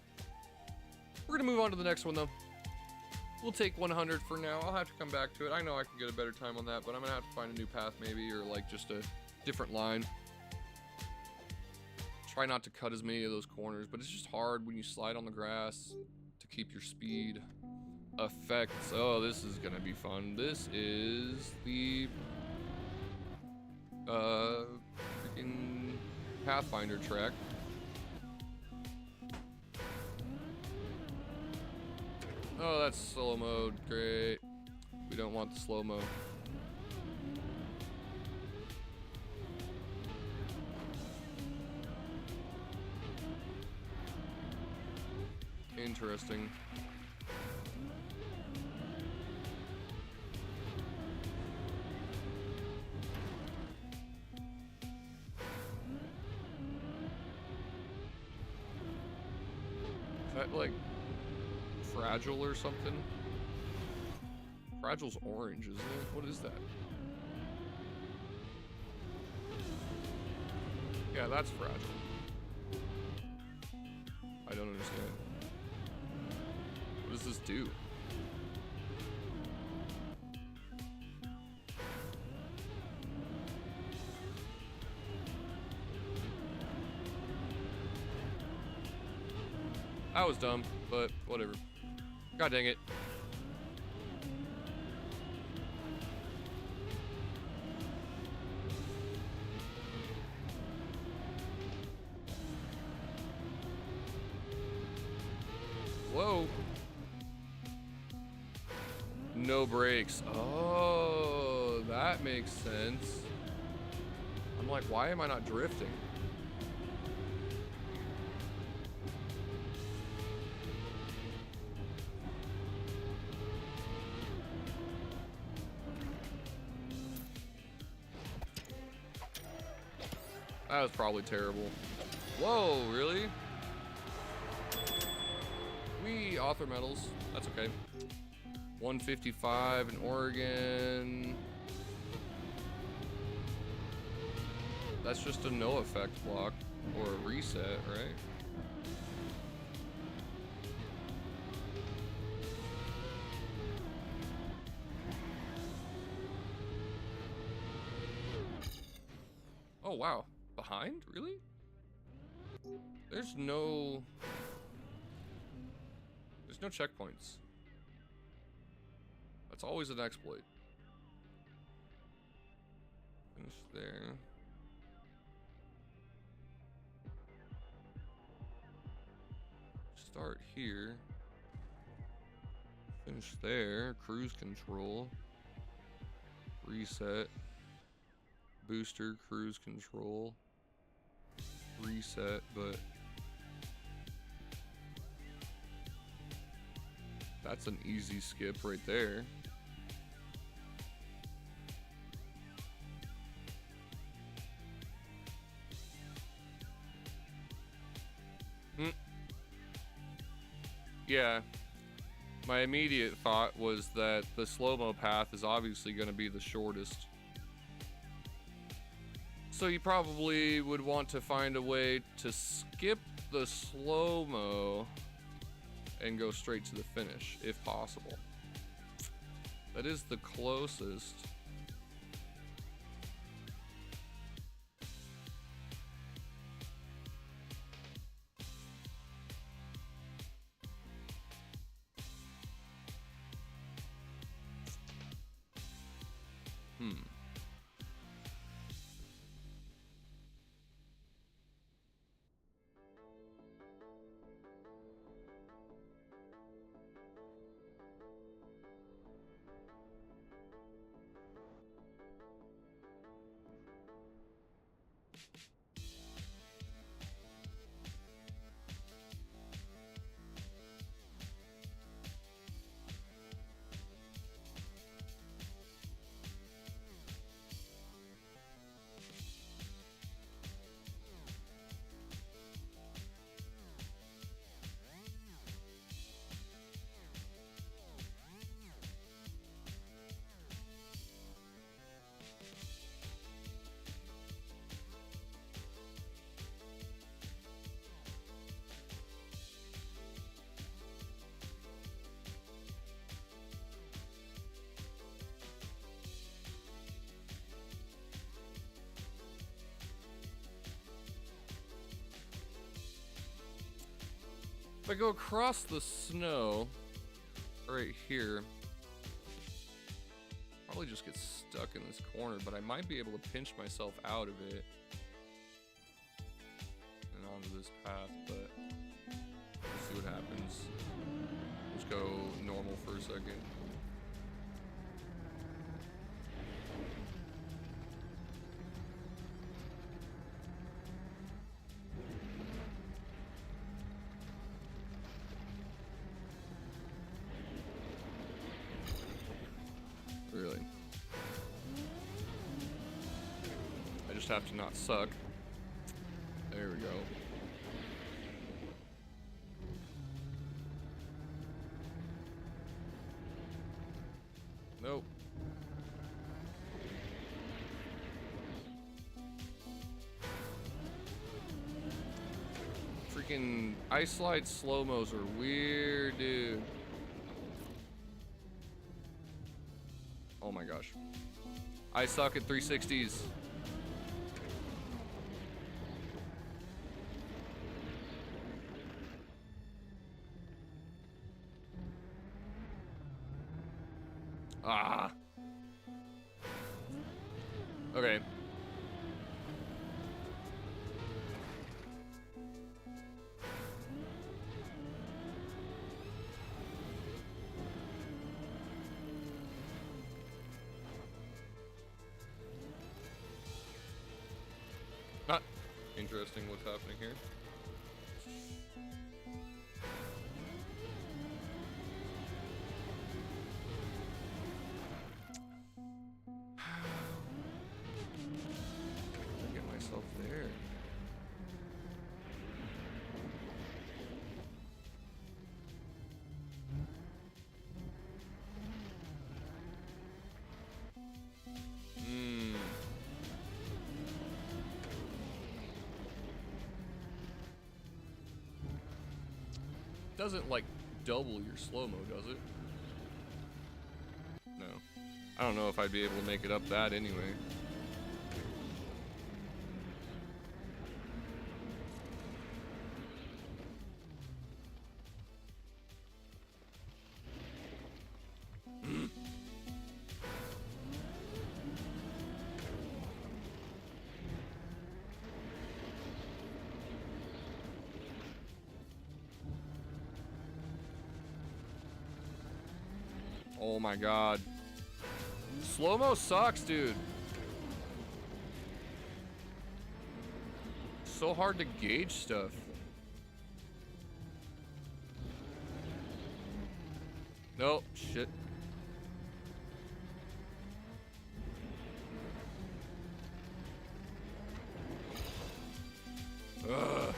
We're gonna move on to the next one though. We'll take 100 for now. I'll have to come back to it. I know I can get a better time on that, but I'm gonna have to find a new path maybe, or like just a different line. Try not to cut as many of those corners, but it's just hard when you slide on the grass to keep your speed. Effects. Oh, this is gonna be fun. This is the freaking Pathfinder track. Oh, that's slow mode. Great. We don't want the slow mo. Interesting. Is that like Fragile or something? Fragile's orange, isn't it? What is that? Yeah, that's Fragile. I don't understand. What does this do? That was dumb, but whatever. God dang it. Whoa. No brakes. Oh, that makes sense. I'm like, why am I not drifting? That was probably terrible. Whoa, really? We author medals. That's okay. 155 in Oregon. That's just a no effect block or a reset, right? Oh, wow. Behind? Really? There's no checkpoints. That's always an exploit. Finish there. Start here. Finish there. Cruise control. Reset. Booster, cruise control. Reset, but that's an easy skip right there. Yeah. My immediate thought was that the slow-mo path is obviously going to be the shortest. So you probably would want to find a way to skip the slow-mo and go straight to the finish, if possible. That is the closest. If I go across the snow, right here, probably just get stuck in this corner, but I might be able to pinch myself out of it and onto this path, but we'll see what happens. Just go normal for a second. Really. I just have to not suck. There we go. Nope. Freaking ice slide slow-mos are weird, dude. Oh my gosh. I suck at 360s. Ah. Okay. Not interesting what's happening here. Get myself there. doesn't like double your slow-mo, does it? No. I don't know if I'd be able to make it up that anyway. Oh my god. Slow-mo sucks, dude. So hard to gauge stuff. Nope, shit. Ugh.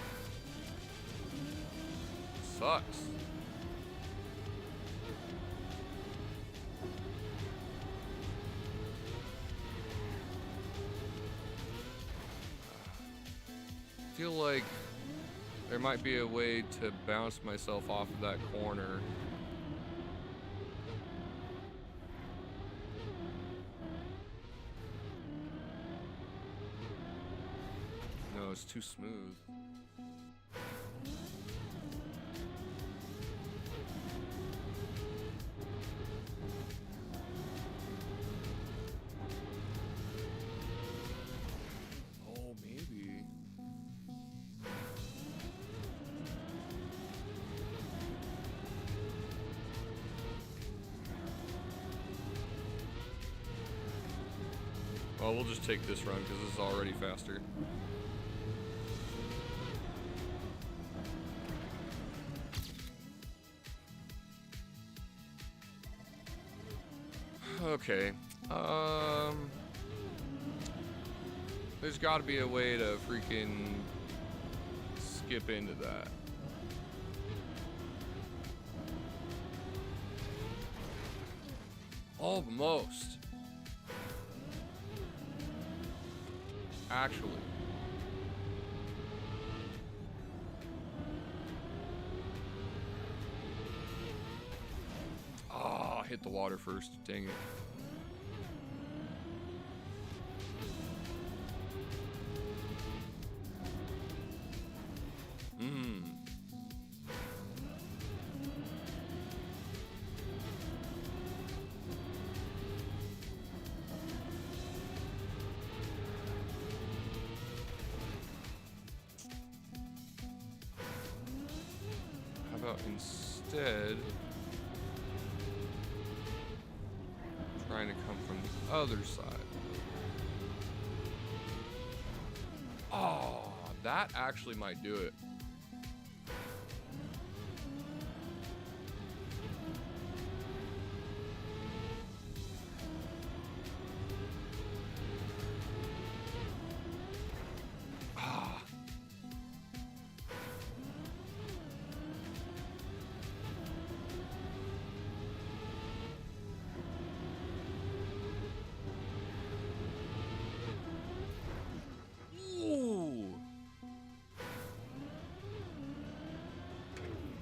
Sucks. I feel like there might be a way to bounce myself off of that corner. No, it's too smooth. Oh, maybe. Well, we'll just take this run because this is already faster. Okay. There's got to be a way to freaking skip into that. Almost. Actually. Ah, hit the water first. Dang it. Instead, trying to come from the other side. Oh, that actually might do it.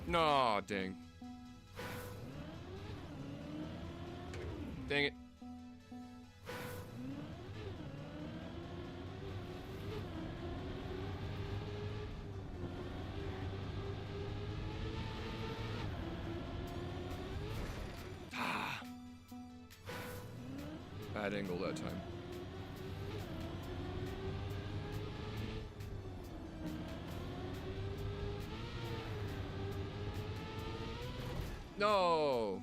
No, dang. Dang it. Ah. Bad angle that time. No.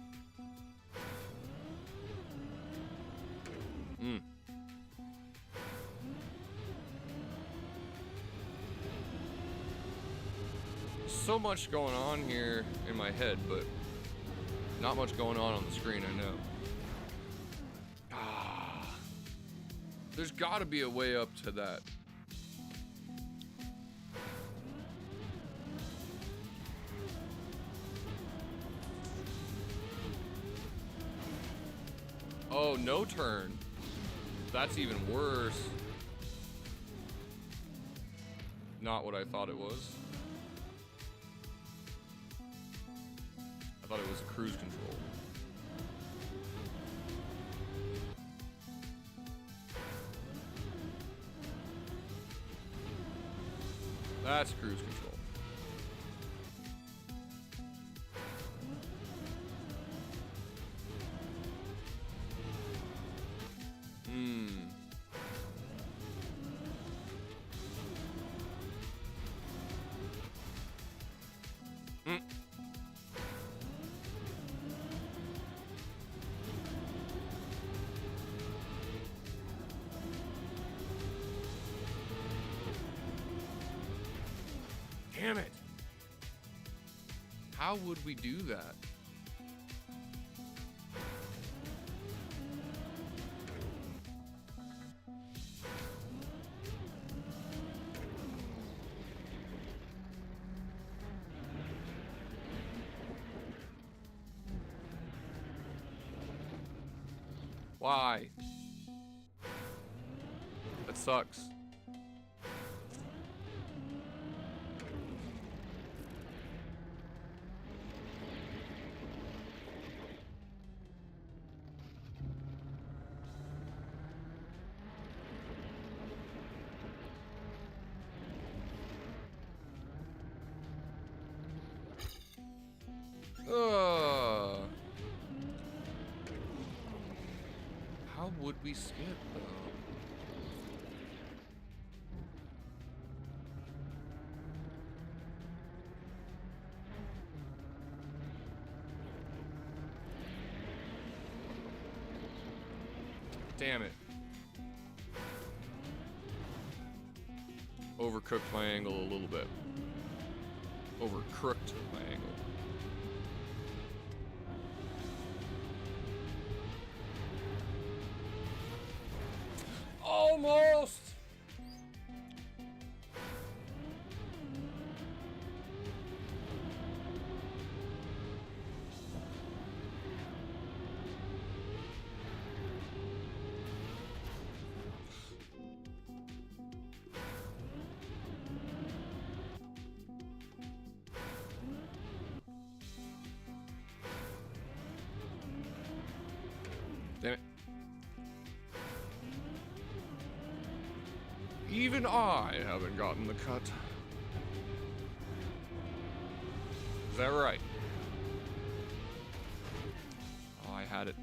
So much going on here in my head, but not much going on the screen, I know. Ah. There's got to be a way up to that. Oh, no turn. That's even worse. Not what I thought it was. thought it was a cruise control. That's cruise control. Damn it. How would we do that? Why? That sucks. How would we skip though? Damn it. Overcooked my angle a little bit. Overcooked my angle. Almost! Damn it. Even I haven't gotten the cut. Is that right? Oh, I had it.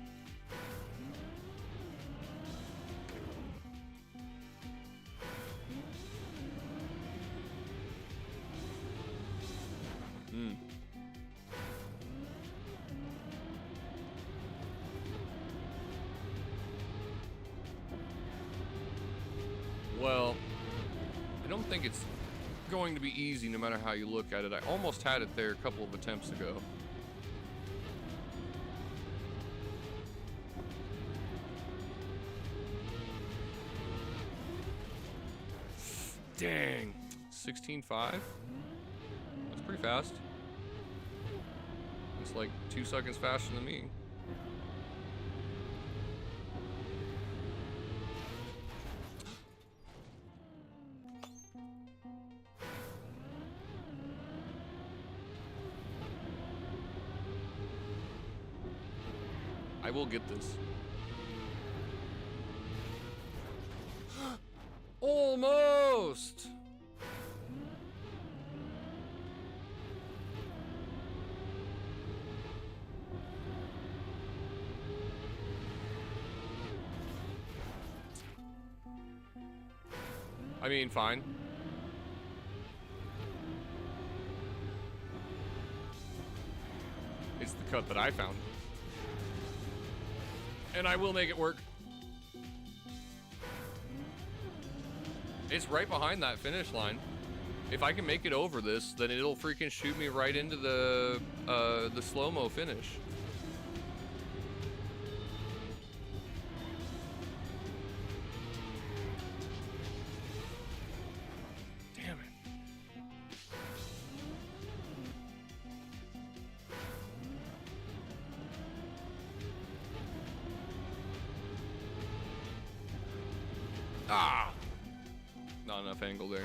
Well, I don't think it's going to be easy no matter how you look at it. I almost had it there a couple of attempts ago. Dang. 16.5? That's pretty fast. It's like 2 seconds faster than me. I will get this. Almost! I mean, fine. It's the cut that I found. And I will make it work. It's right behind that finish line. If I can make it over this, then it'll freaking shoot me right into the slow-mo finish. Damn it. Ah! Not enough angle there.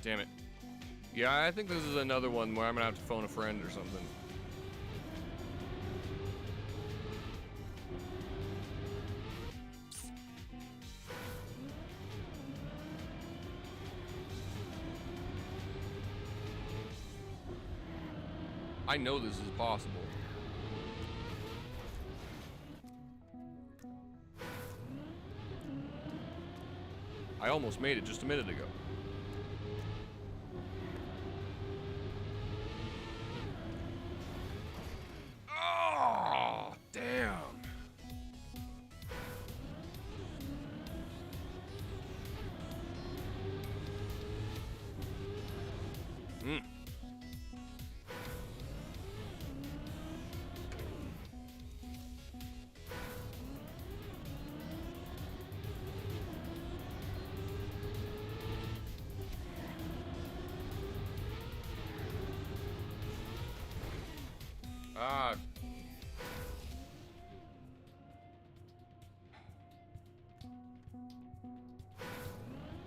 Damn it. Yeah, I think this is another one where I'm gonna have to phone a friend or something. I know this is possible. I almost made it just a minute ago. Oh, damn. Mm. Ah.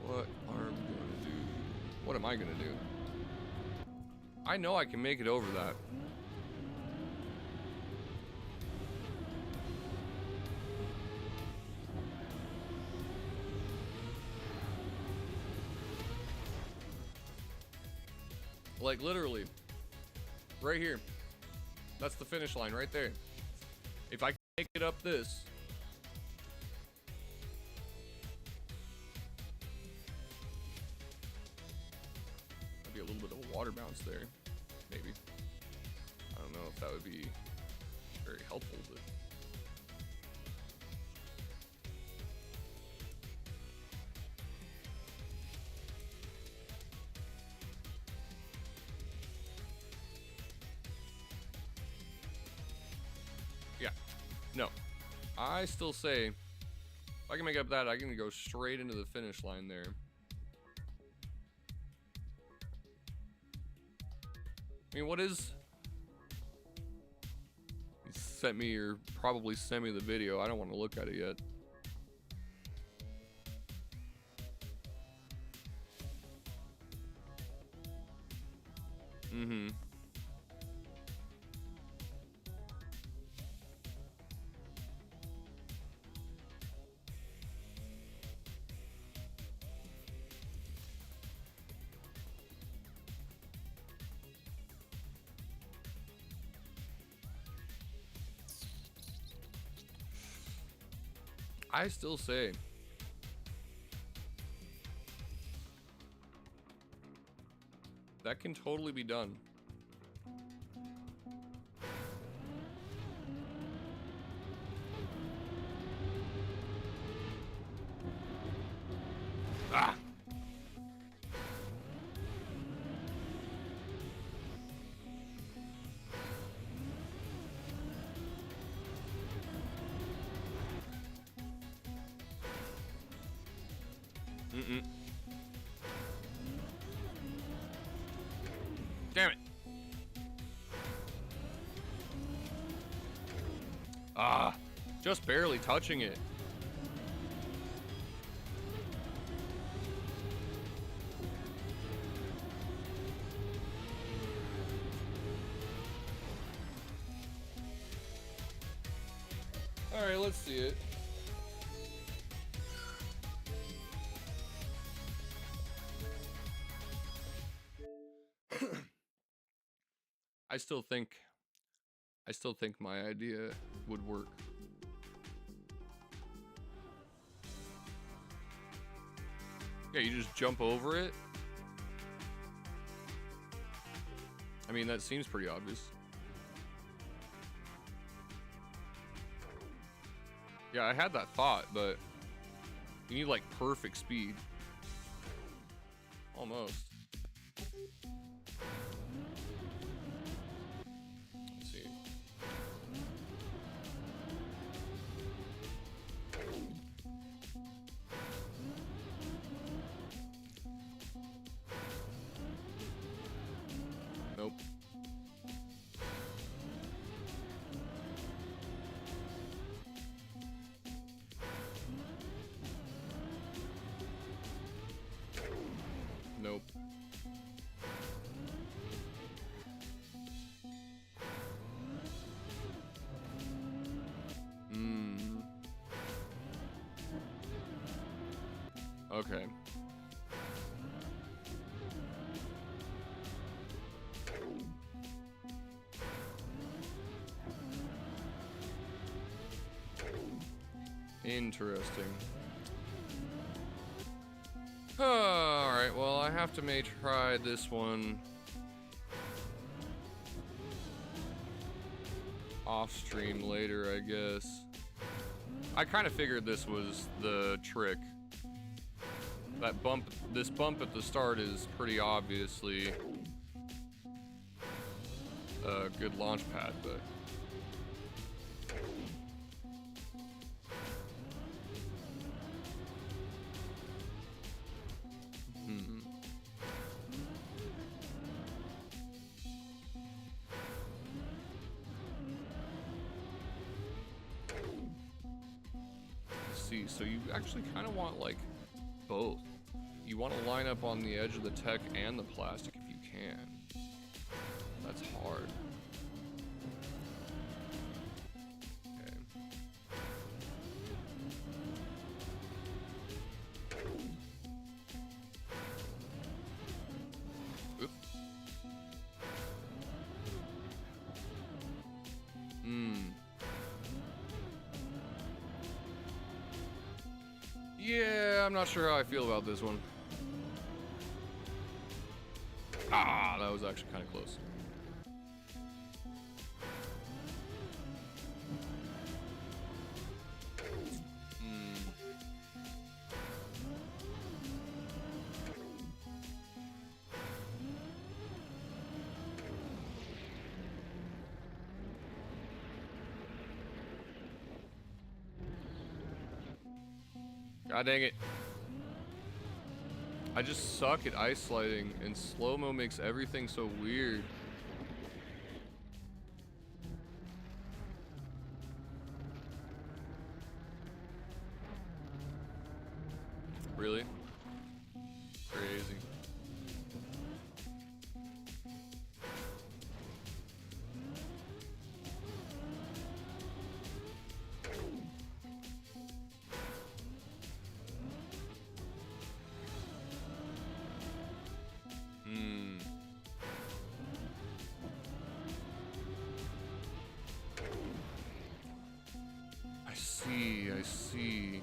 What are we gonna do? What am I gonna do? I know I can make it over that. Like literally, right here. That's the finish line right there. If I can make it up this. That'd be a little bit of a water bounce there. Maybe. I don't know if that would be very helpful, but. Yeah. No. I still say, if I can make up that, I can go straight into the finish line there. I mean, what is... You sent me, or probably sent me the video. I don't want to look at it yet. Mm-hmm. I still say that can totally be done. Ah! Mm-mm. Damn it. Ah, just barely touching it. All right, let's see it. I still think my idea would work. Yeah, you just jump over it. I mean, that seems pretty obvious. Yeah, I had that thought, but you need like perfect speed. Almost. Let's see. Nope. Nope. Okay. Interesting. Alright, well, I have to may try this one off stream later, I guess. I kind of figured this was the trick. That bump, this bump at the start is pretty obviously a good launch pad, but so you actually kind of want like both. You want to line up on the edge of the tech and the plastic if you can. That's hard. Okay. Oop. Yeah, I'm not sure how I feel about this one. Ah, that was actually kind of close. God dang it. I just suck at ice sliding, and slow-mo makes everything so weird. Really? Crazy. I see.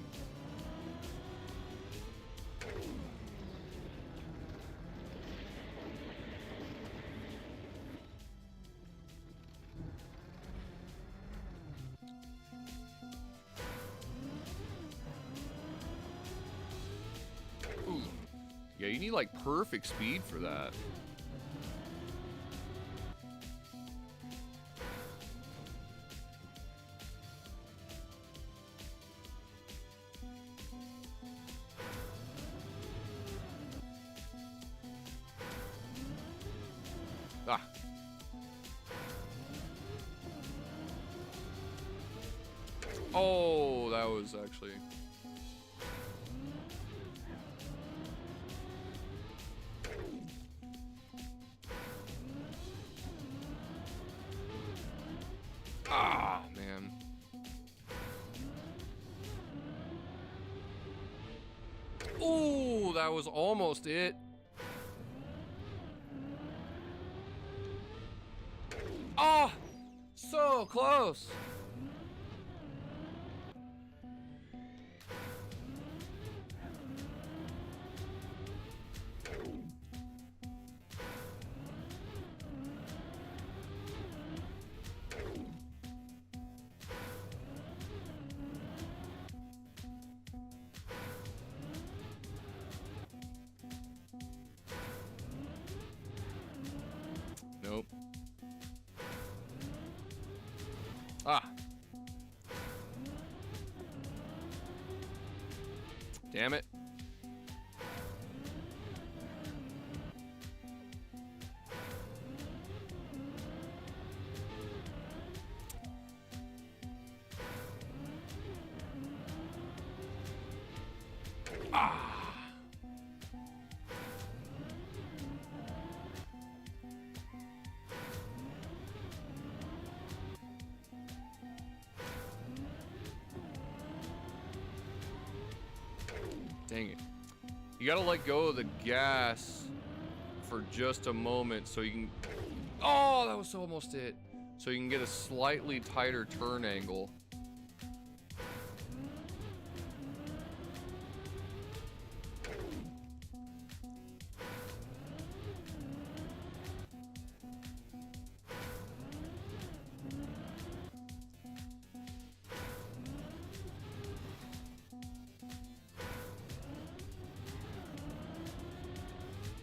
Ooh. Yeah, you need like perfect speed for that. Ah. Oh, that was actually... Ah, man. Oh, that was almost it. Oh, so close. Nope. Ah. Damn it. Ah. Dang it. You gotta let go of the gas for just a moment so you can... Oh, that was almost it. So you can get a slightly tighter turn angle.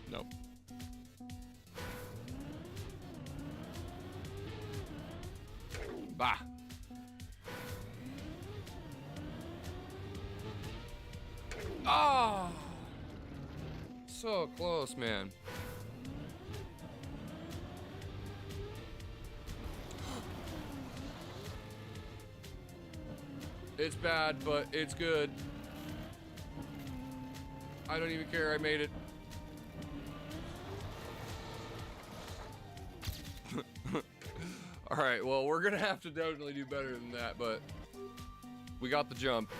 Nope. Bah. Ah. So close, man. It's bad, but it's good. I don't even care. I made it. All right, well, we're gonna have to definitely do better than that, but we got the jump.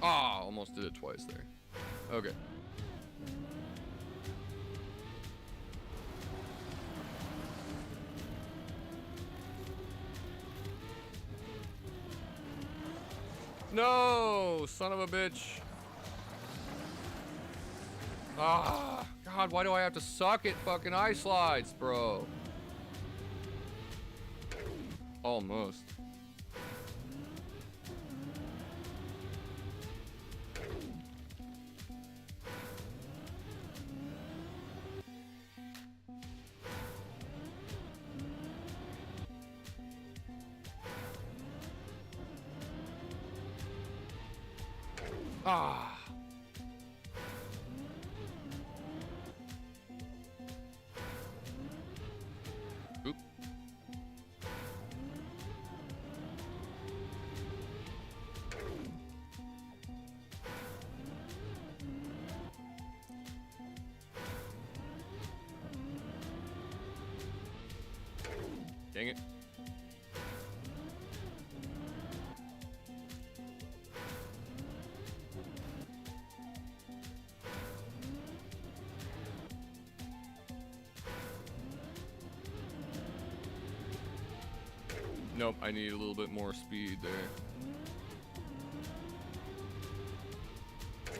Ah, almost did it twice there. Okay. No, son of a bitch. Ah, God, why do I have to suck at fucking ice slides, bro? Almost. Ah. Oop. Dang it. Nope, I need a little bit more speed there.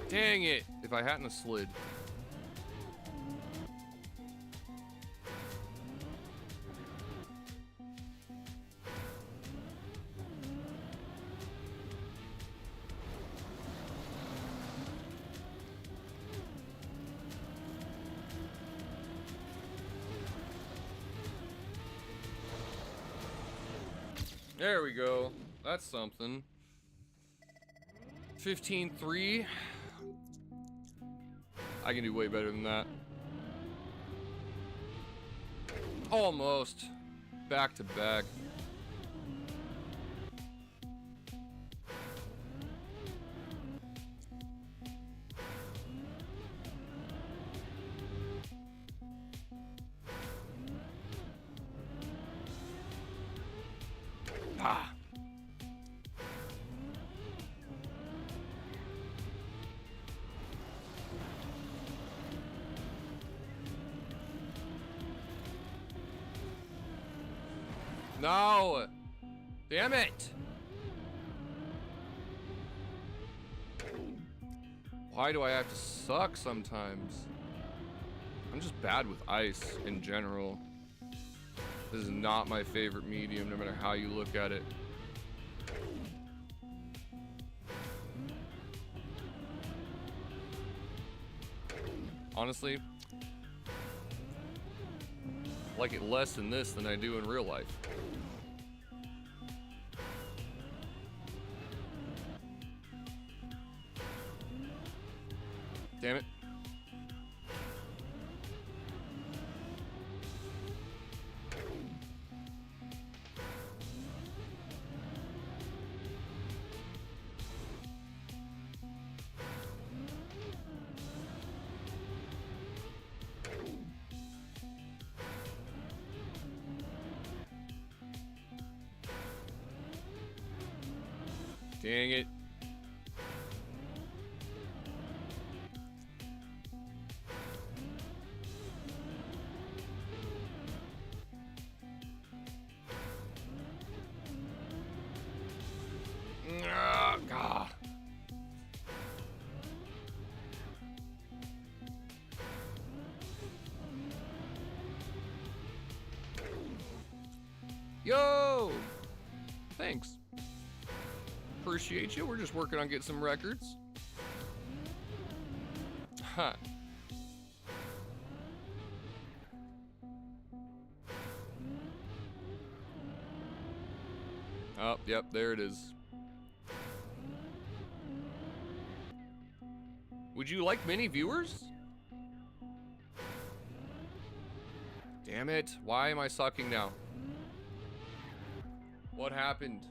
Dang it! If I hadn't have slid. There we go. That's something. 15-3. I can do way better than that. Almost. Back to back. Ah. No! Damn it! Why do I have to suck sometimes? I'm just bad with ice in general. This is not my favorite medium, no matter how you look at it. Honestly, I like it less in this than I do in real life. Damn it. Dang it. God. Yo! Thanks. Appreciate you. We're just working on getting some records. Huh. Oh, yep, there it is. Would you like many viewers? Damn it. Why am I sucking now? What happened?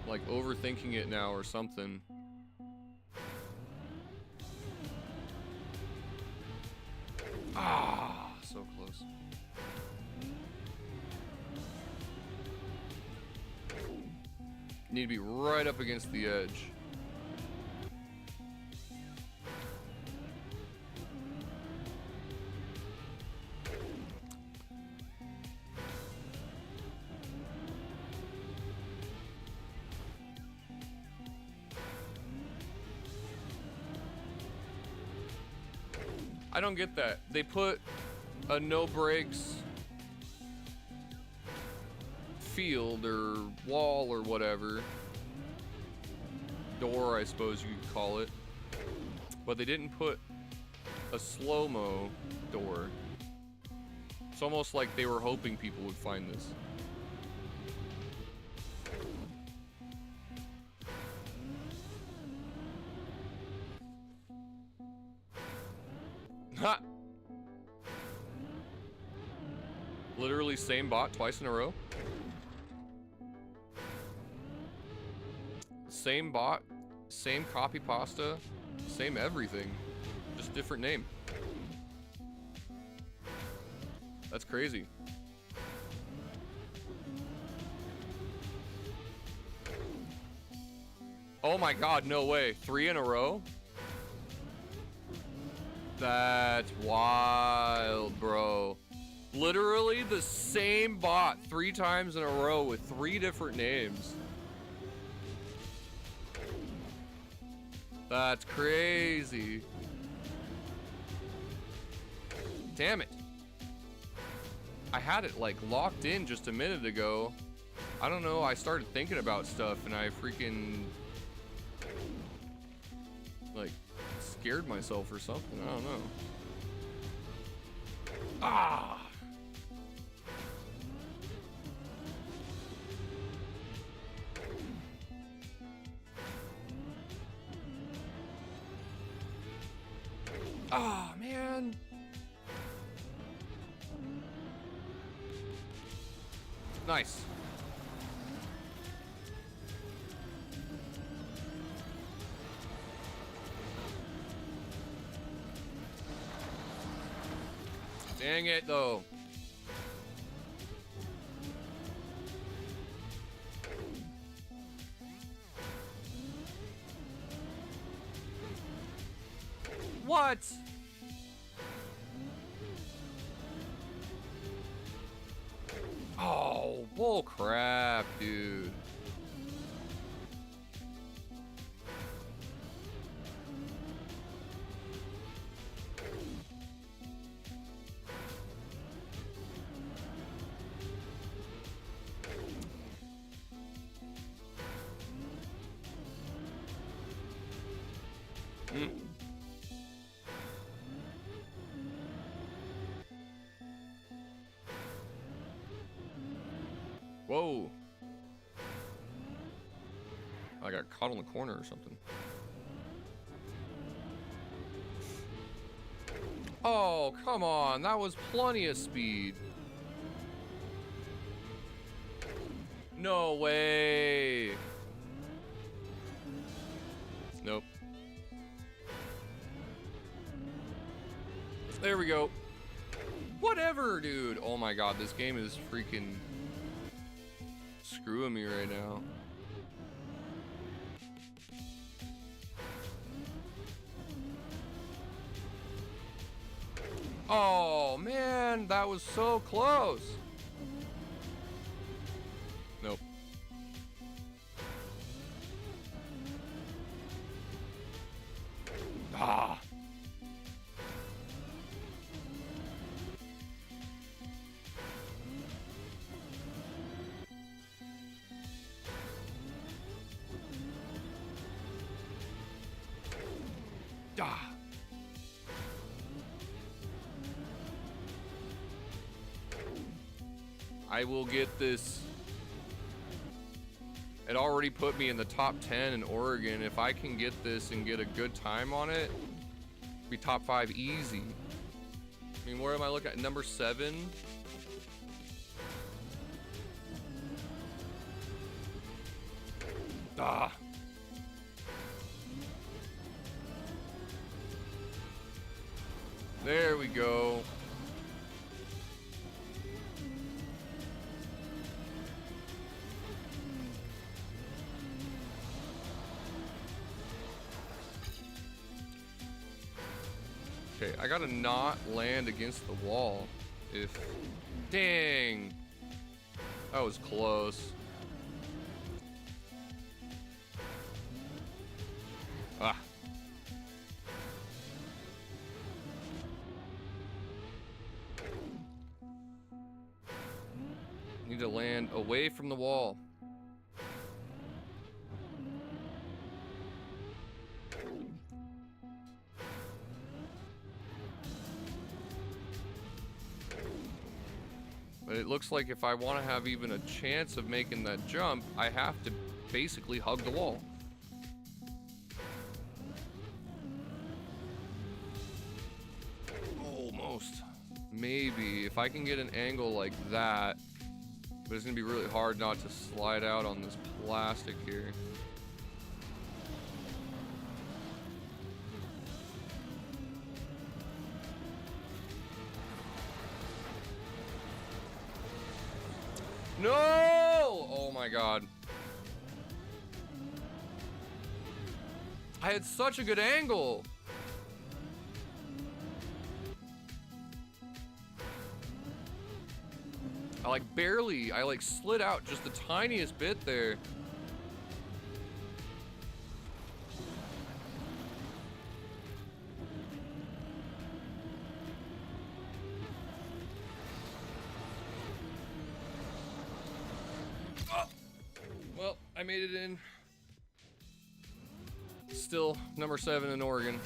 Like overthinking it now or something. Ah, so close. Need to be right up against the edge. I don't get that. They put a no brakes field or wall or whatever. Door, I suppose you could call it. But they didn't put a slow-mo door. It's almost like they were hoping people would find this. Ha! Literally same bot twice in a row. Same bot, same copy pasta, same everything. Just different name. That's crazy. Oh my god, no way. 3 in a row? That's wild, bro. Literally the same bot 3 times in a row with 3 different names. That's crazy. Damn it. I had it like locked in just a minute ago. I don't know, I started thinking about stuff and I freaking like scared myself or something. I don't know. Ah! Ah, man. Nice. Dang it, though. What? Oh, bull crap, dude. Whoa. I got caught on the corner or something. Oh, come on. That was plenty of speed. No way. Nope. There we go. Whatever, dude. Oh my god, this game is freaking screwing me right now. Oh man, that was so close. Nope. Ah. Ah. I will get this. It already put me in the top 10 in Oregon. If I can get this and get a good time on it, be top 5 easy. I mean, where am I looking at? Number 7? Ah. There we go. Okay, I gotta not land against the wall. If... Dang! That was close. Ah. Need to land away from the wall. But it looks like if I want to have even a chance of making that jump, I have to basically hug the wall. Almost. Maybe. If I can get an angle like that, but it's going to be really hard not to slide out on this plastic here. No! Oh my god. I had such a good angle. I like barely, I like slid out just the tiniest bit there. Well, I made it in. Still number 7 in Oregon.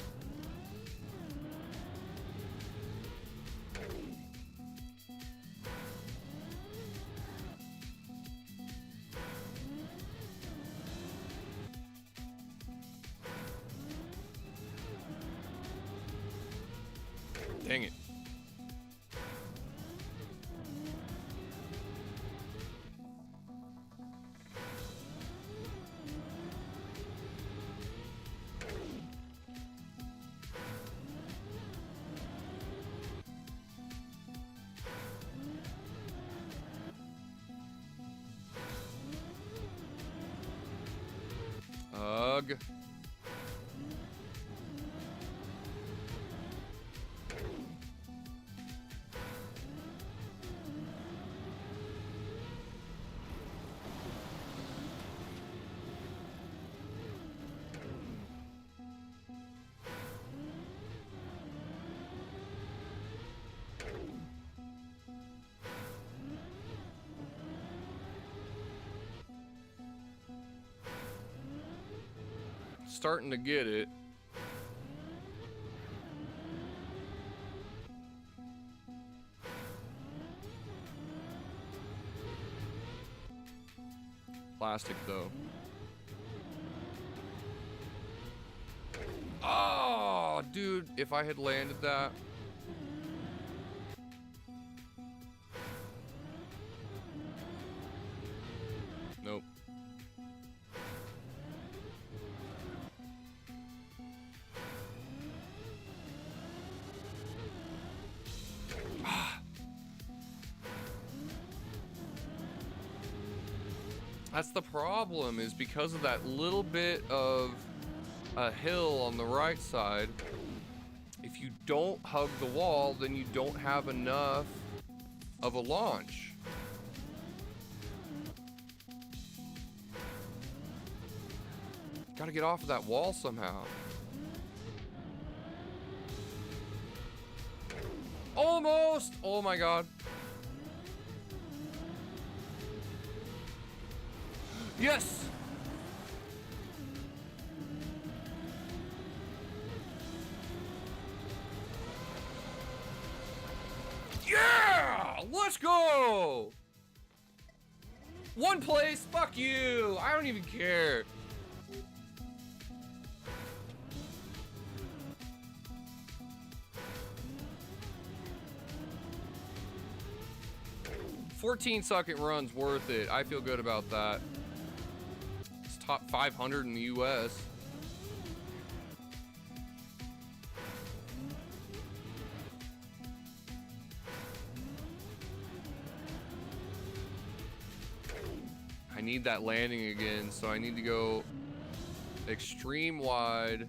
Dang it. Ugh. Starting to get it. Plastic though. Oh, dude, if I had landed that. Nope. That's the problem, is because of that little bit of a hill on the right side. If you don't hug the wall, then you don't have enough of a launch. Gotta get off of that wall somehow. Almost! Oh my god. Yes! Yeah! Let's go! One place, fuck you! I don't even care. $14-second run's worth it. I feel good about that. It's top 500 in the US. I need that landing again, so I need to go extreme wide.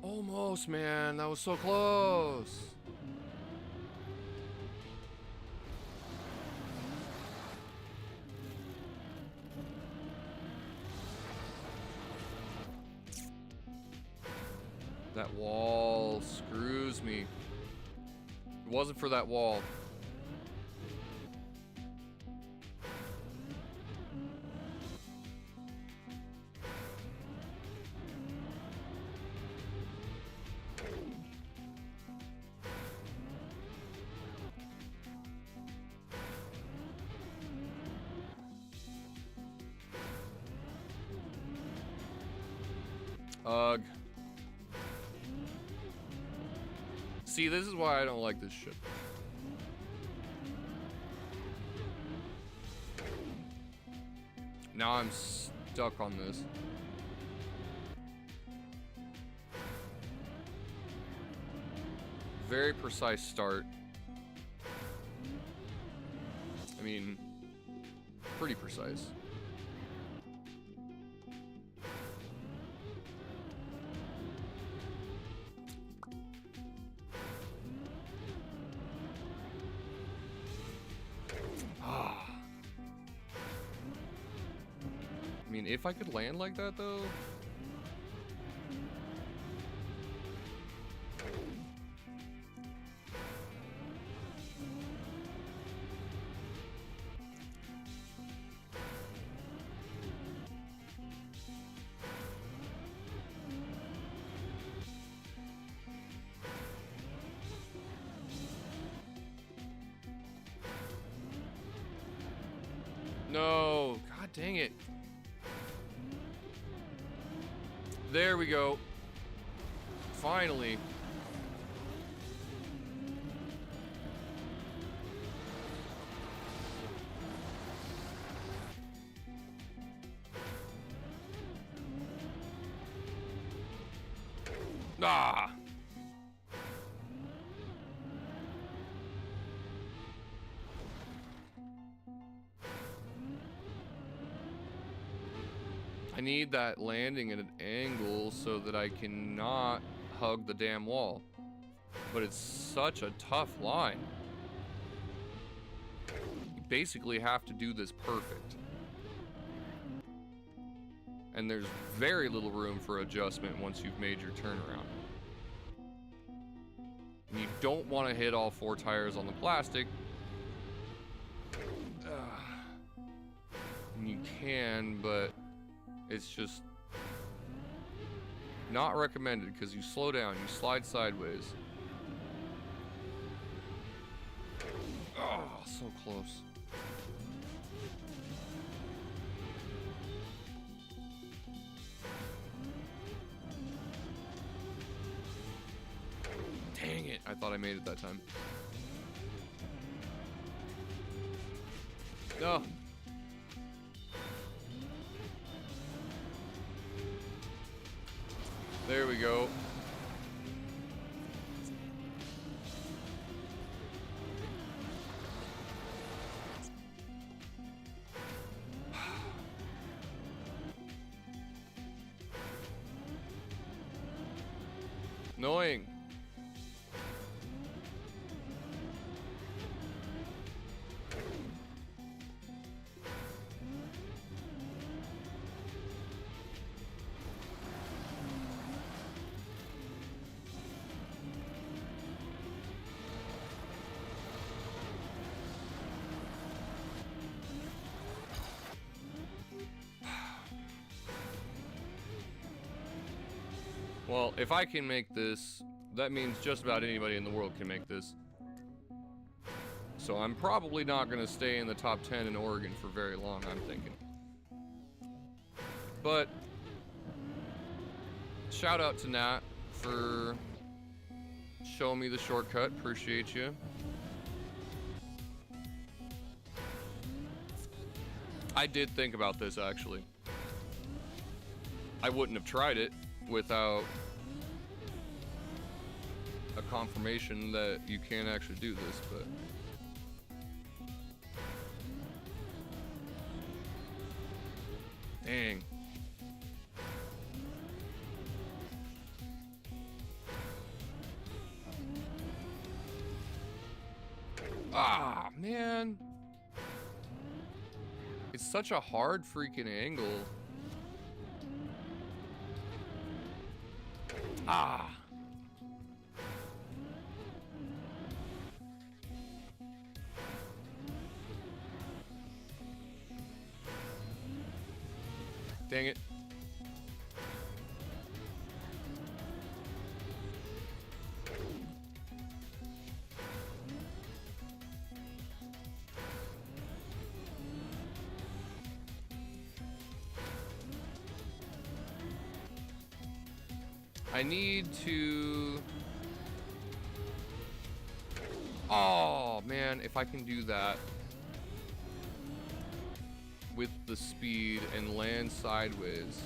Almost, man. That was so close. That wall screws me. It wasn't for that wall. Ugh. See, this is why I don't like this ship. Now I'm stuck on this. Very precise start. I mean, pretty precise. I mean, if I could land like that, though. No, god dang it. There we go. Finally. Ah. I need that landing at an angle so that I cannot hug the damn wall. But it's such a tough line. You basically have to do this perfect. And there's very little room for adjustment once you've made your turnaround. And you don't want to hit all 4 tires on the plastic. And you can, but it's just not recommended because you slow down, you slide sideways. Oh, so close. Dang it, I thought I made it that time. No. There we go. Annoying. Well, if I can make this, that means just about anybody in the world can make this. So I'm probably not going to stay in the top 10 in Oregon for very long, I'm thinking. But shout out to Nat for showing me the shortcut. Appreciate you. I did think about this, actually. I wouldn't have tried it without a confirmation that you can actually do this, but dang. Ah, man. It's such a hard freaking angle. Ah. Dang it. I need to... Oh, man, if I can do that with the speed and land sideways.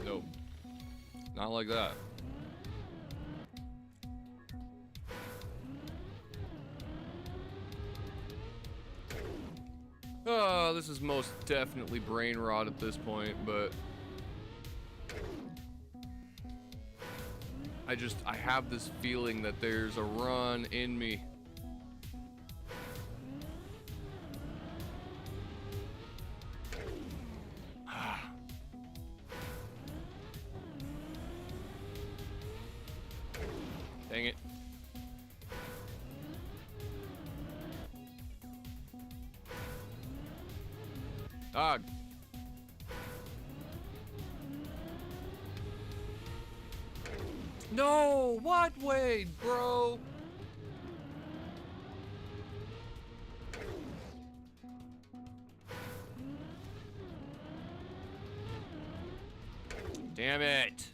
Nope. Not like that. Oh, this is most definitely brain rot at this point, but I have this feeling that there's a run in me. Dang it. Dog. No, what way, bro? Damn it.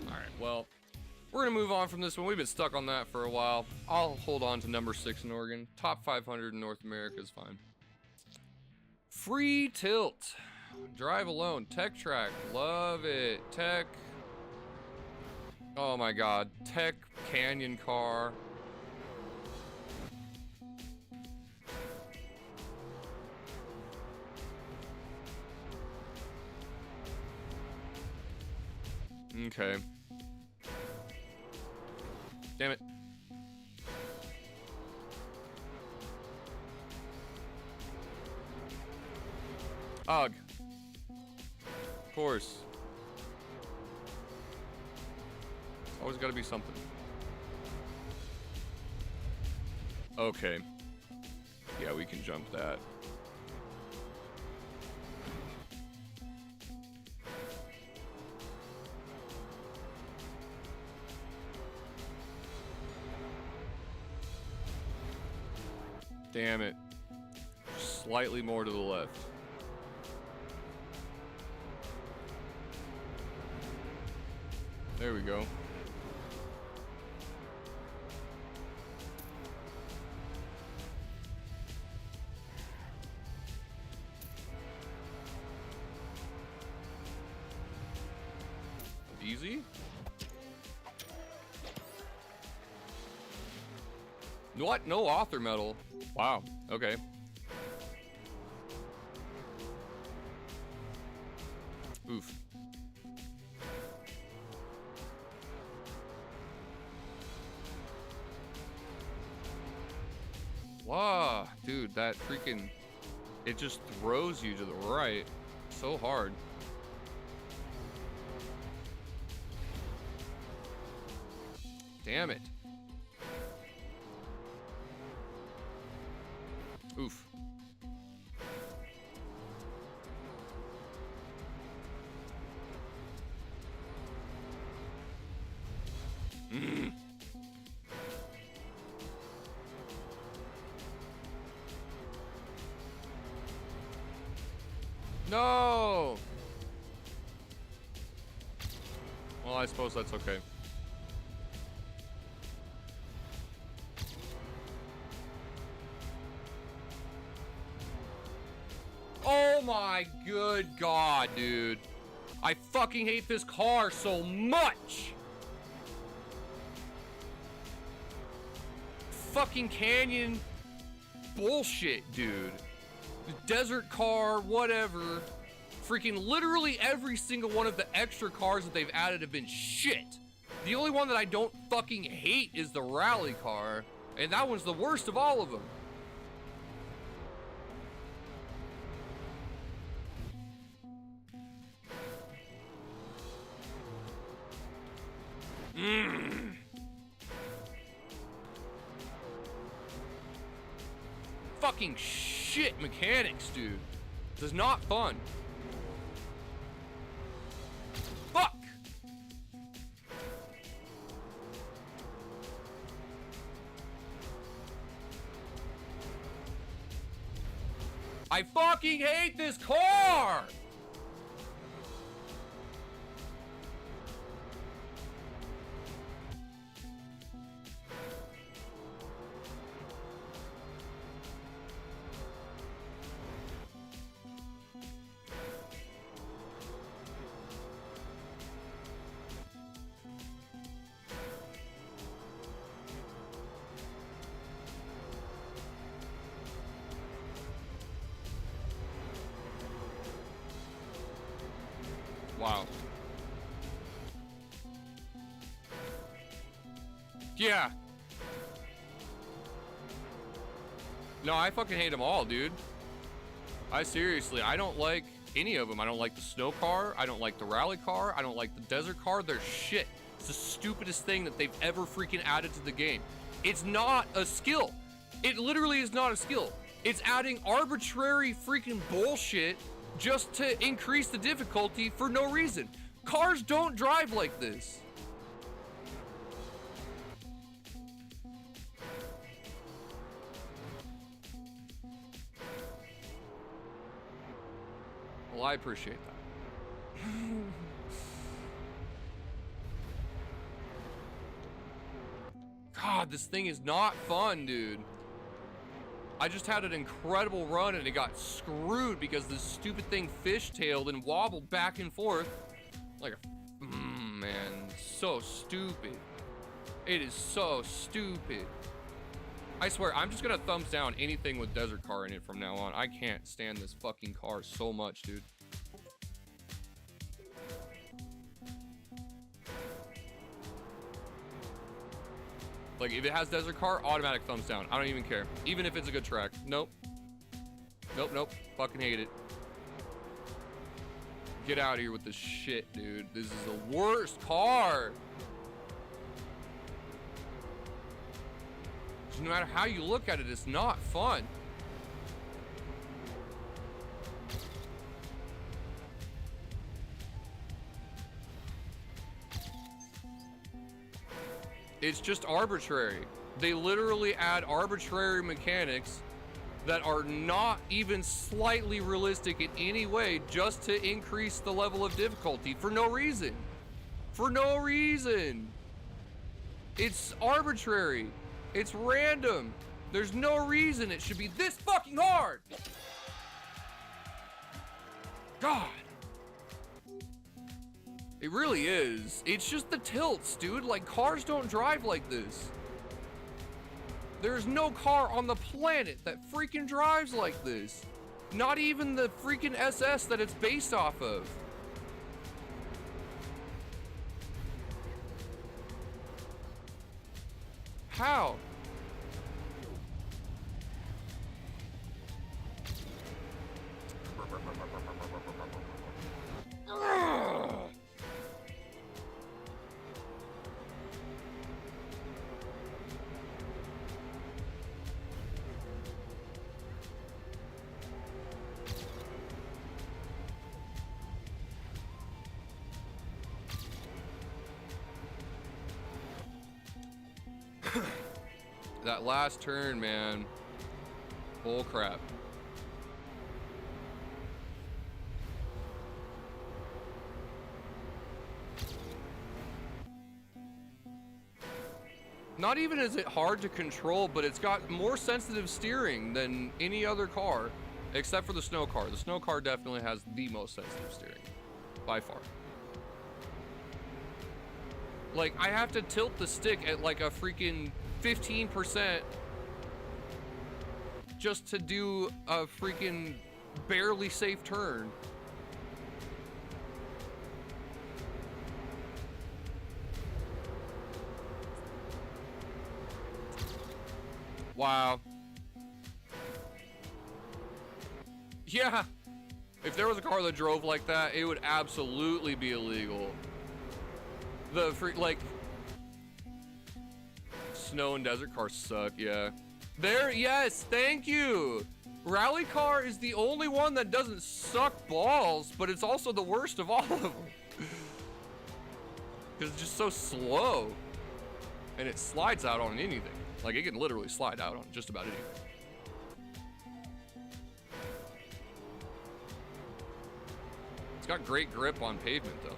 All right, well, we're gonna move on from this one. We've been stuck on that for a while. I'll hold on to number 6 in Oregon. Top 500 in North America is fine. Free tilt. Drive alone. Tech track. Love it. Tech. Oh my god. Tech canyon car. Okay. Damn it. Ugh. Of course. It's always gotta be something. Okay. Yeah, we can jump that. Damn it. Slightly more to the left. There we go. easy? What? No author medal. Wow. Okay. Oof. Wow, dude, that freaking... It just throws you to the right so hard. Damn it. Oof. No! Well, I suppose that's okay. Oh my good God, dude. I fucking hate this car so much. Fucking canyon bullshit, dude. The desert car, whatever. Freaking literally every single one of the extra cars that they've added have been shit. The only one that I don't fucking hate is the rally car, and that one's the worst of all of them. Fucking shit mechanics, dude. This is not fun. Fuck! I fucking hate this car! Wow. Yeah. No, I fucking hate them all, dude. I don't like any of them. I don't like the snow car. I don't like the rally car. I don't like the desert car. They're shit. It's the stupidest thing that they've ever freaking added to the game. It's not a skill. It literally is not a skill. It's adding arbitrary freaking bullshit just to increase the difficulty for no reason. Cars don't drive like this. Well, I appreciate that. God, this thing is not fun, dude. I just had an incredible run and it got screwed because this stupid thing fishtailed and wobbled back and forth. Like a... man, so stupid. It is so stupid. I swear, I'm just gonna thumbs down anything with desert car in it from now on. I can't stand this fucking car so much, dude. Like, if it has desert car, automatic thumbs down. I don't even care. Even if it's a good track. Nope. Nope, nope. Fucking hate it. Get out of here with this shit, dude. This is the worst car. Just no matter how you look at it, it's not fun. It's just arbitrary. They literally add arbitrary mechanics that are not even slightly realistic in any way just to increase the level of difficulty for no reason. For no reason. It's arbitrary. It's random. There's no reason it should be this fucking hard. God. It really is. It's just the tilts, dude. Like, cars don't drive like this. There's no car on the planet that freaking drives like this. Not even the freaking SS that it's based off of. How? That last turn, man. Bull crap. Not even is it hard to control, but it's got more sensitive steering than any other car, except for the snow car. The snow car definitely has the most sensitive steering, by far. Like, I have to tilt the stick at like a freaking 15% just to do a freaking barely safe turn. Wow. Yeah. If there was a car that drove like that, it would absolutely be illegal. The like snow and desert cars suck, yeah. There, yes, thank you. Rally car is the only one that doesn't suck balls, but it's also the worst of all of them. Because it's just so slow. And it slides out on anything. Like, it can literally slide out on just about anything. It's got great grip on pavement, though.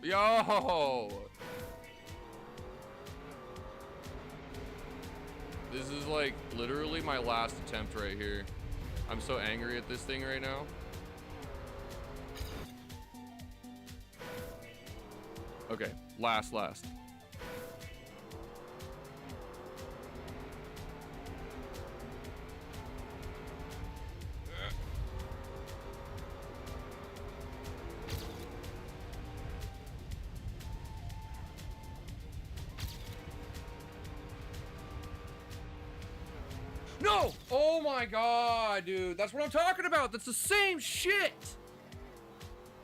Yo! This is like literally my last attempt right here. I'm so angry at this thing right now. Okay, last. No! Oh my god, dude. That's what I'm talking about. That's the same shit.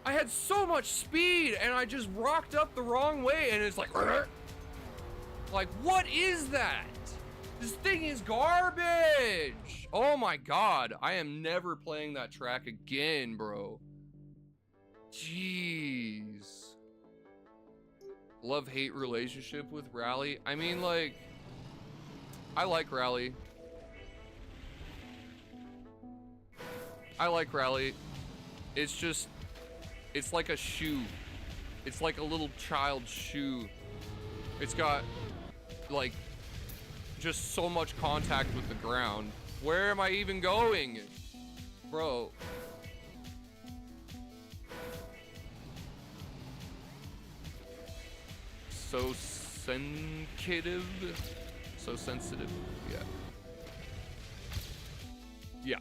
I had so much speed and I just rocked up the wrong way and it's like, like, what is that? This thing is garbage. Oh my god. I am never playing that track again, bro. Jeez. Love-hate relationship with Rally. I mean, like, I like Rally. I like Rally. It's just, it's like a shoe. It's like a little child's shoe. It's got, like, just so much contact with the ground. Where am I even going? Bro. So sensitive. So sensitive. Yeah. Yeah.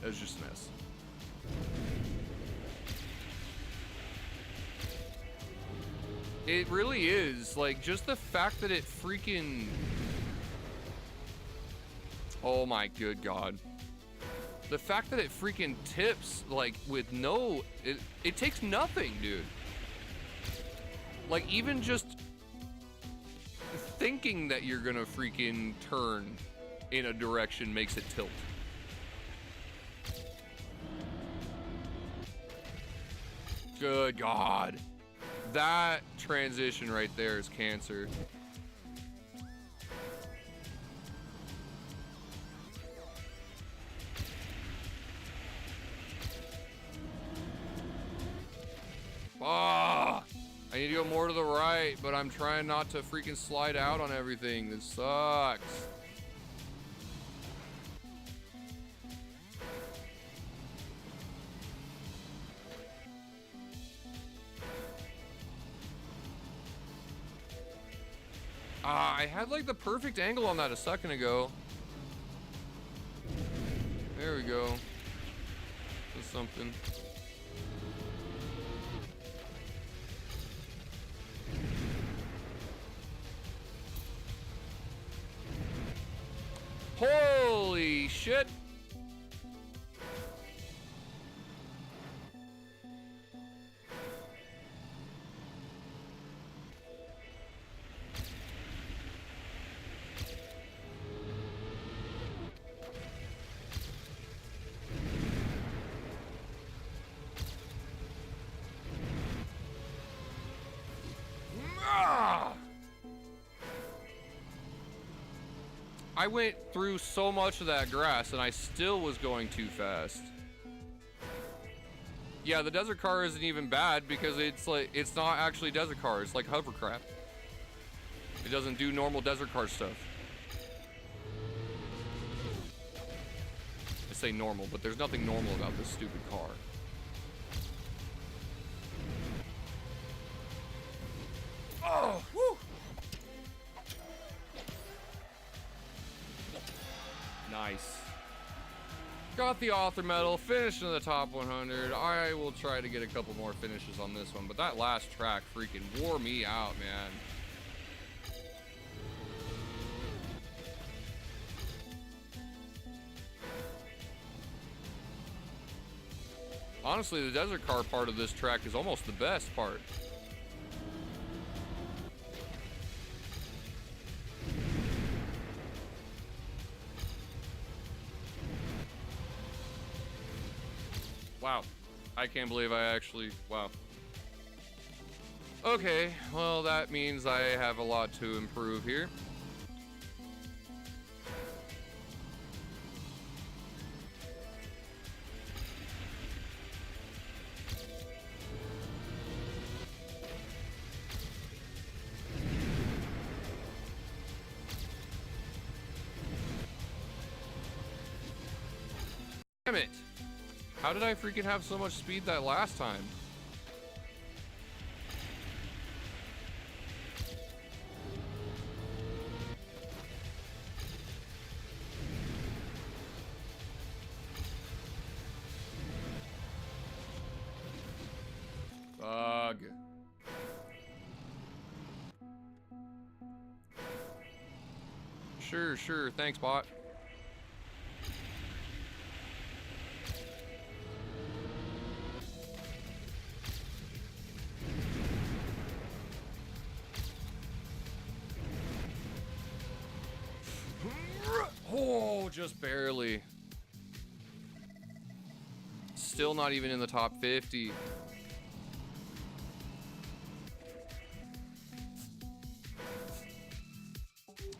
That was just a mess. It really is. Like, just the fact that it freaking... Oh my good god. The fact that it freaking tips, like, with no... It takes nothing, dude. Like, even just thinking that you're gonna freaking turn in a direction makes it tilt. Good god. That transition right there is cancer. Ah, I need to go more to the right. right, but I'm trying not to freaking slide out on everything. This sucks. I had like the perfect angle on that a second ago. There we go. That's something. Holy shit. I went through so much of that grass and I still was going too fast. Yeah, the desert car isn't even bad because it's like, it's not actually desert car. It's like hovercraft. It doesn't do normal desert car stuff. I say normal, but there's nothing normal about this stupid car. Oh, woo! Nice. Got the author medal, finished in the top 100. I will try to get a couple more finishes on this one, but that last track freaking wore me out, man. Honestly, the desert car part of this track is almost the best part. Wow. I can't believe I actually, wow. Okay, well that means I have a lot to improve here. Damn it! How did I freaking have so much speed that last time? Bug. Sure. Thanks, bot. Oh, just barely. Still not even in the top 50.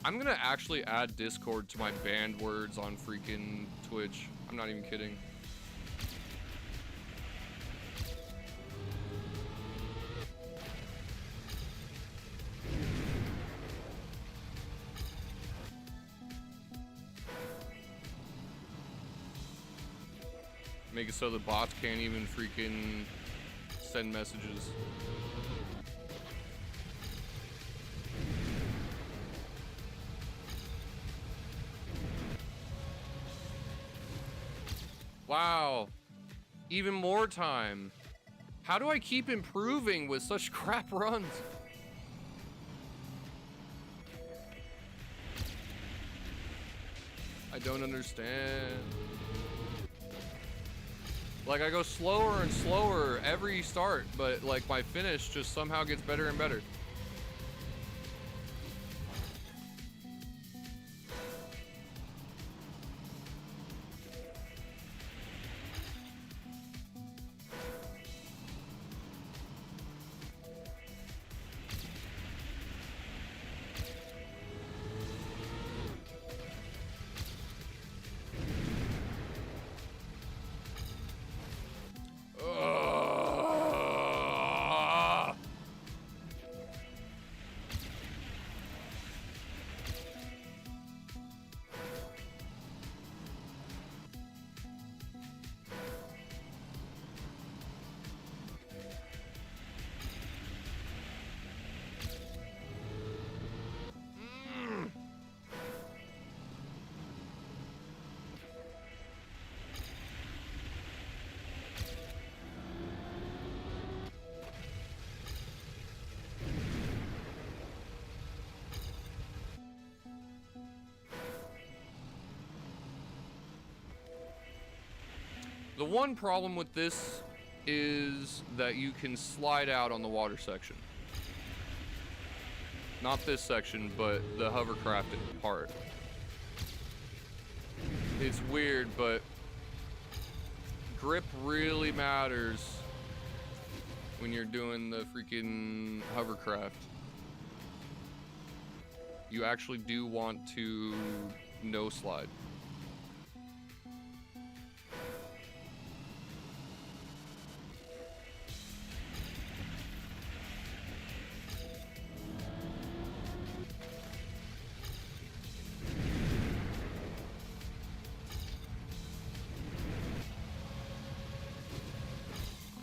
I'm gonna actually add Discord to my banned words on freaking Twitch. I'm not even kidding. Make it so the bots can't even freaking send messages. Wow. Even more time. How do I keep improving with such crap runs? I don't understand. Like, I go slower and slower every start, but like my finish just somehow gets better and better. The one problem with this is that you can slide out on the water section. Not this section, but the hovercraft part. It's weird, but grip really matters when you're doing the freaking hovercraft. You actually do want to no slide.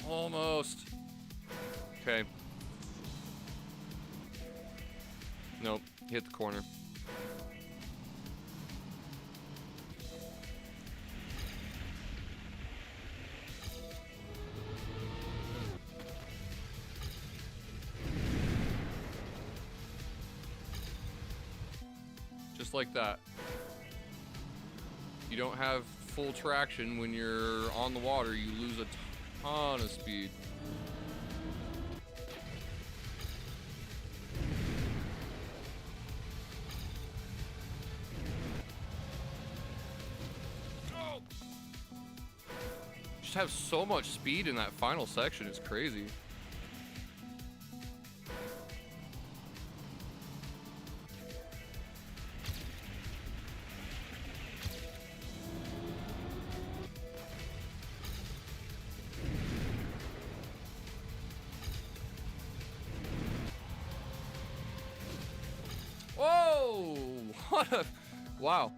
Almost. Okay. Nope. Hit the corner. Just like that. You don't have full traction when you're on the water. You lose a ton of speed. Oh! Just have so much speed in that final section. It's crazy. Whoa! What a... Wow.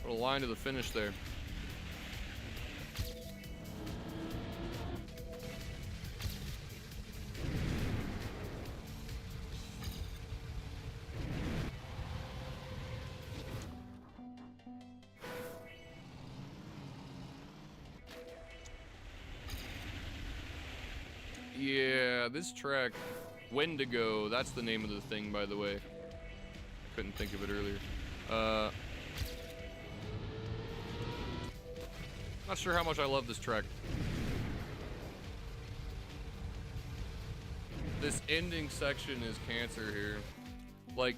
What a line to the finish there. Yeah, this track, Wendigo, that's the name of the thing, by the way. Couldn't think of it earlier. Not sure how much I love this track. This ending section is cancer here. Like,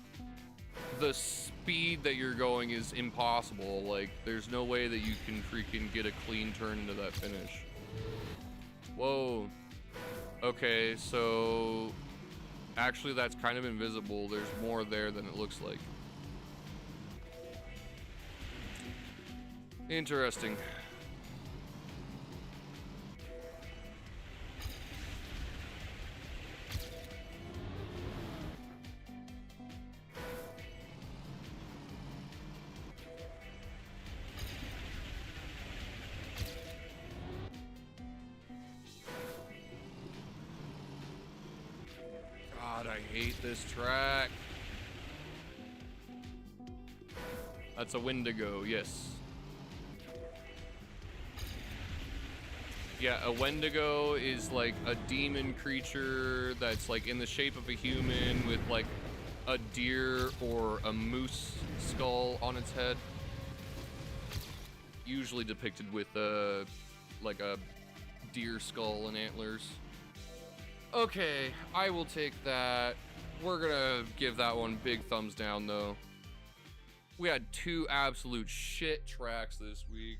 the speed that you're going is impossible. Like, there's no way that you can freaking get a clean turn into that finish. Whoa. Okay, so actually that's kind of invisible. There's more there than it looks like. Interesting. God, I hate this track. That's a Wendigo, yes. Yeah, a Wendigo is like a demon creature that's like in the shape of a human with like a deer or a moose skull on its head. Usually depicted with like a deer skull and antlers. Okay, I will take that. We're gonna give that one big thumbs down though. We had two absolute shit tracks this week.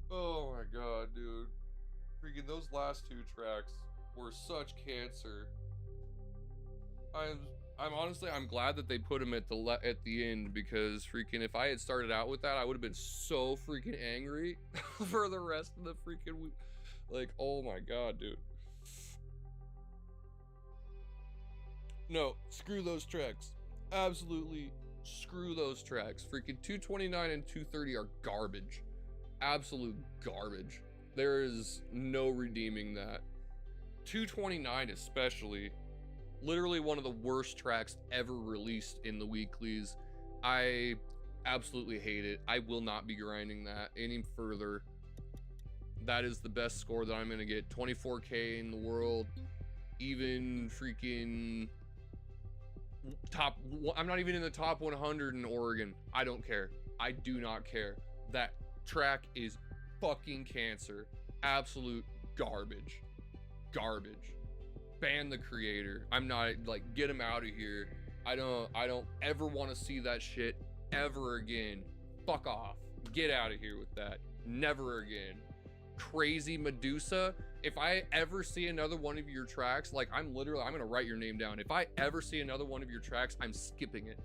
Oh my god, dude. Freaking those last two tracks were such cancer. I'm honestly, I'm glad that they put them at the end, because freaking if I had started out with that, I would have been so freaking angry for the rest of the freaking week. Like, oh my god, dude. No, screw those tracks. Absolutely screw those tracks. Freaking 229 and 230 are garbage. Absolute garbage. There is no redeeming that. 229 especially, literally one of the worst tracks ever released in the weeklies. I absolutely hate it. I will not be grinding that any further. That is the best score that I'm gonna get. 24K in the world. Even freaking top, I'm not even in the top 100 in Oregon. I don't care. I do not care. That track is fucking cancer. Absolute garbage. Garbage. Ban the creator. I'm not, like, get him out of here. I don't ever want to see that shit ever again. Fuck off. Get out of here with that. Never again. Crazy Medusa. If I ever see another one of your tracks, like, I'm gonna write your name down. If I ever see another one of your tracks, I'm skipping it.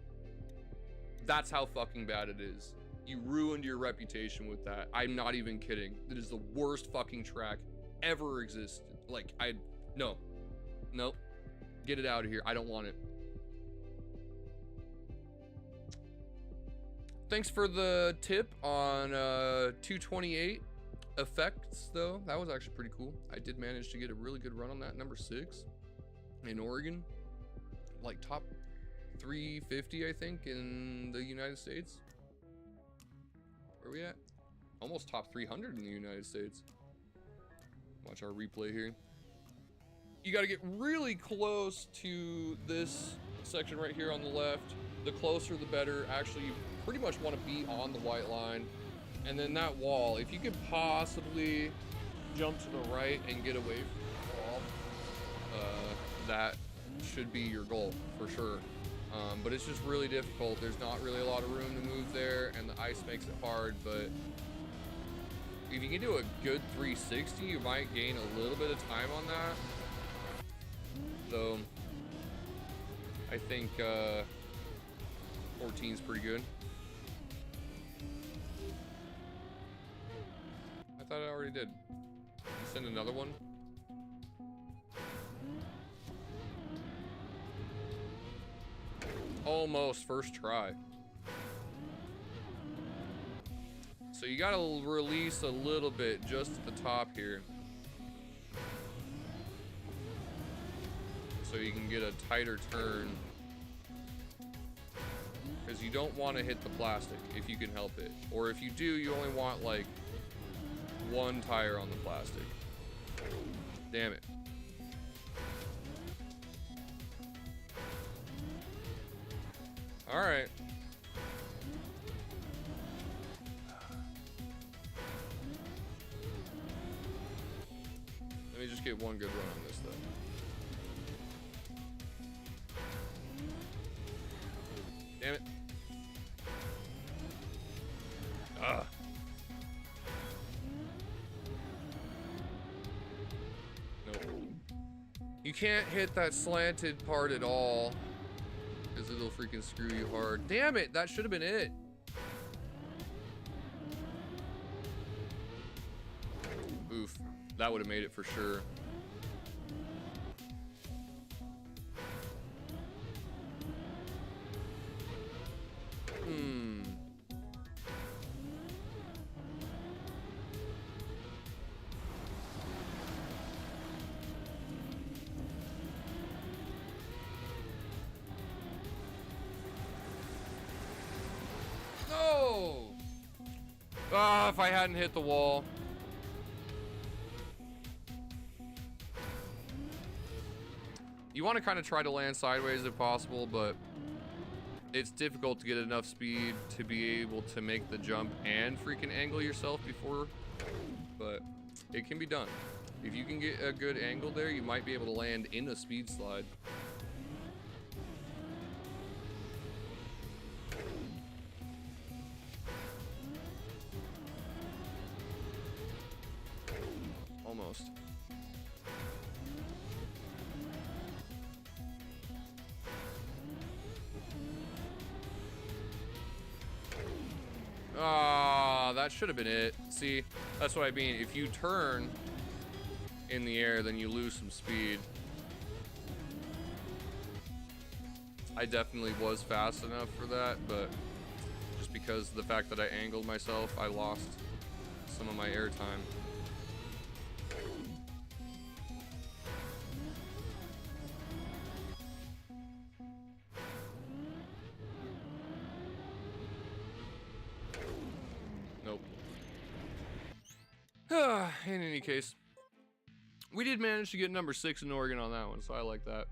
That's how fucking bad it is. You ruined your reputation with that. I'm not even kidding. That is the worst fucking track ever existed. Like, no. Nope. Get it out of here. I don't want it. Thanks for the tip on 228 effects, though. That was actually pretty cool. I did manage to get a really good run on that, number 6 in Oregon. Like top 350, I think, in the United States. Where are we at? Almost top 300 in the United States. Watch our replay here. You got to get really close to this section right here on the left. The closer, the better. Actually, you pretty much want to be on the white line. And then that wall, if you could possibly jump to the right and get away from the wall, that should be your goal for sure. But it's just really difficult. There's not really a lot of room to move there, and the ice makes it hard. But if you can do a good 360, you might gain a little bit of time on that. So I think 14 is pretty good. I thought I already did. Send another one. Almost first try. So you gotta release a little bit just at the top here, so you can get a tighter turn, because you don't want to hit the plastic if you can help it, or if you do, you only want like one tire on the plastic. Damn it. All right. Let me just get one good run on this, though. Damn it. Ah. Nope. You can't hit that slanted part at all, because it'll freaking screw you hard. Damn it, that should have been it. Oof, that would have made it for sure. Ah, if I hadn't hit the wall. You want to kind of try to land sideways if possible, but it's difficult to get enough speed to be able to make the jump and freaking angle yourself before, but it can be done. If you can get a good angle there, you might be able to land in a speed slide. Almost. Ah, that should have been it. See, that's what I mean. If you turn in the air, then you lose some speed. I definitely was fast enough for that, but just because of the fact that I angled myself, I lost some of my air time. In any case, we did manage to get number 6 in Oregon on that one, so I like that.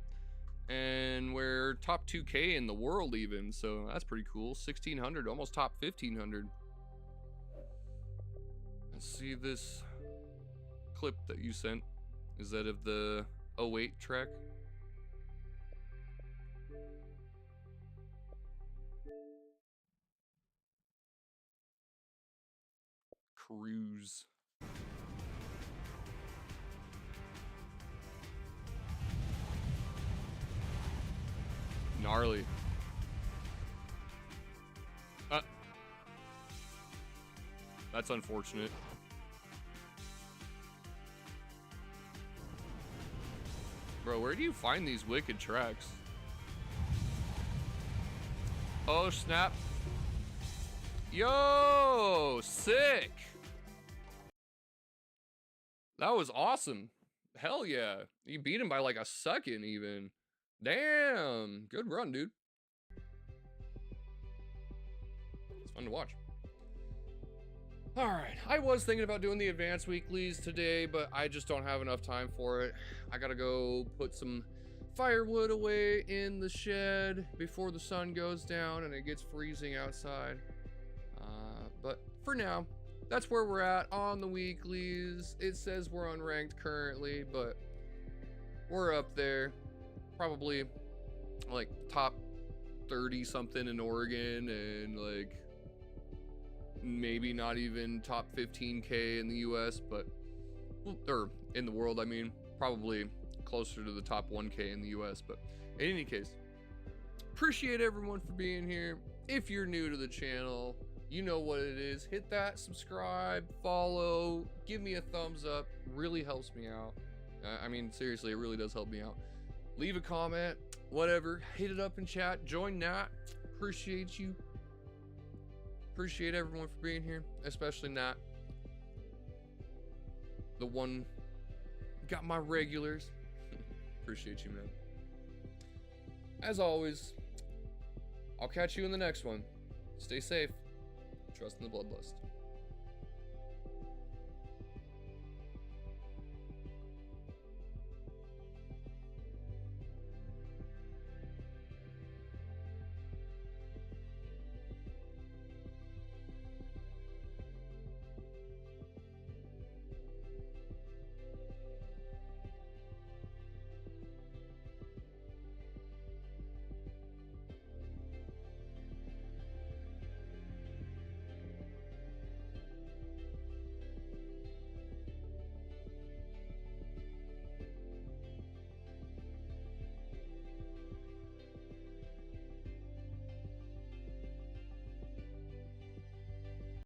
And we're top 2K in the world even, so that's pretty cool. 1600, almost top 1500. Let's see this clip that you sent. Is that of the 08 track? Cruise. Gnarly. That's unfortunate. Bro, where do you find these wicked tracks? Oh, snap. Yo, sick. That was awesome. Hell yeah. You beat him by like a second even. Damn. Good run, dude. It's fun to watch. All right, I was thinking about doing the advanced weeklies today, but I just don't have enough time for it. I gotta go put some firewood away in the shed before the sun goes down and it gets freezing outside. But for now, that's where we're at on the weeklies. It says we're unranked currently, but we're up there. Probably like top 30 something in Oregon and like maybe not even top 15K in the US, but, or in the world, I mean, probably closer to the top 1K in the US, but in any case, appreciate everyone for being here. If you're new to the channel, you know what it is. Hit that subscribe, follow, give me a thumbs up, really helps me out. I mean, seriously, it really does help me out. Leave a comment, whatever, hit it up in chat, join Nat, appreciate you. Appreciate everyone for being here, especially Nat. The one, got my regulars. Appreciate you, man. As always, I'll catch you in the next one. Stay safe. Trust in the Bloodlust.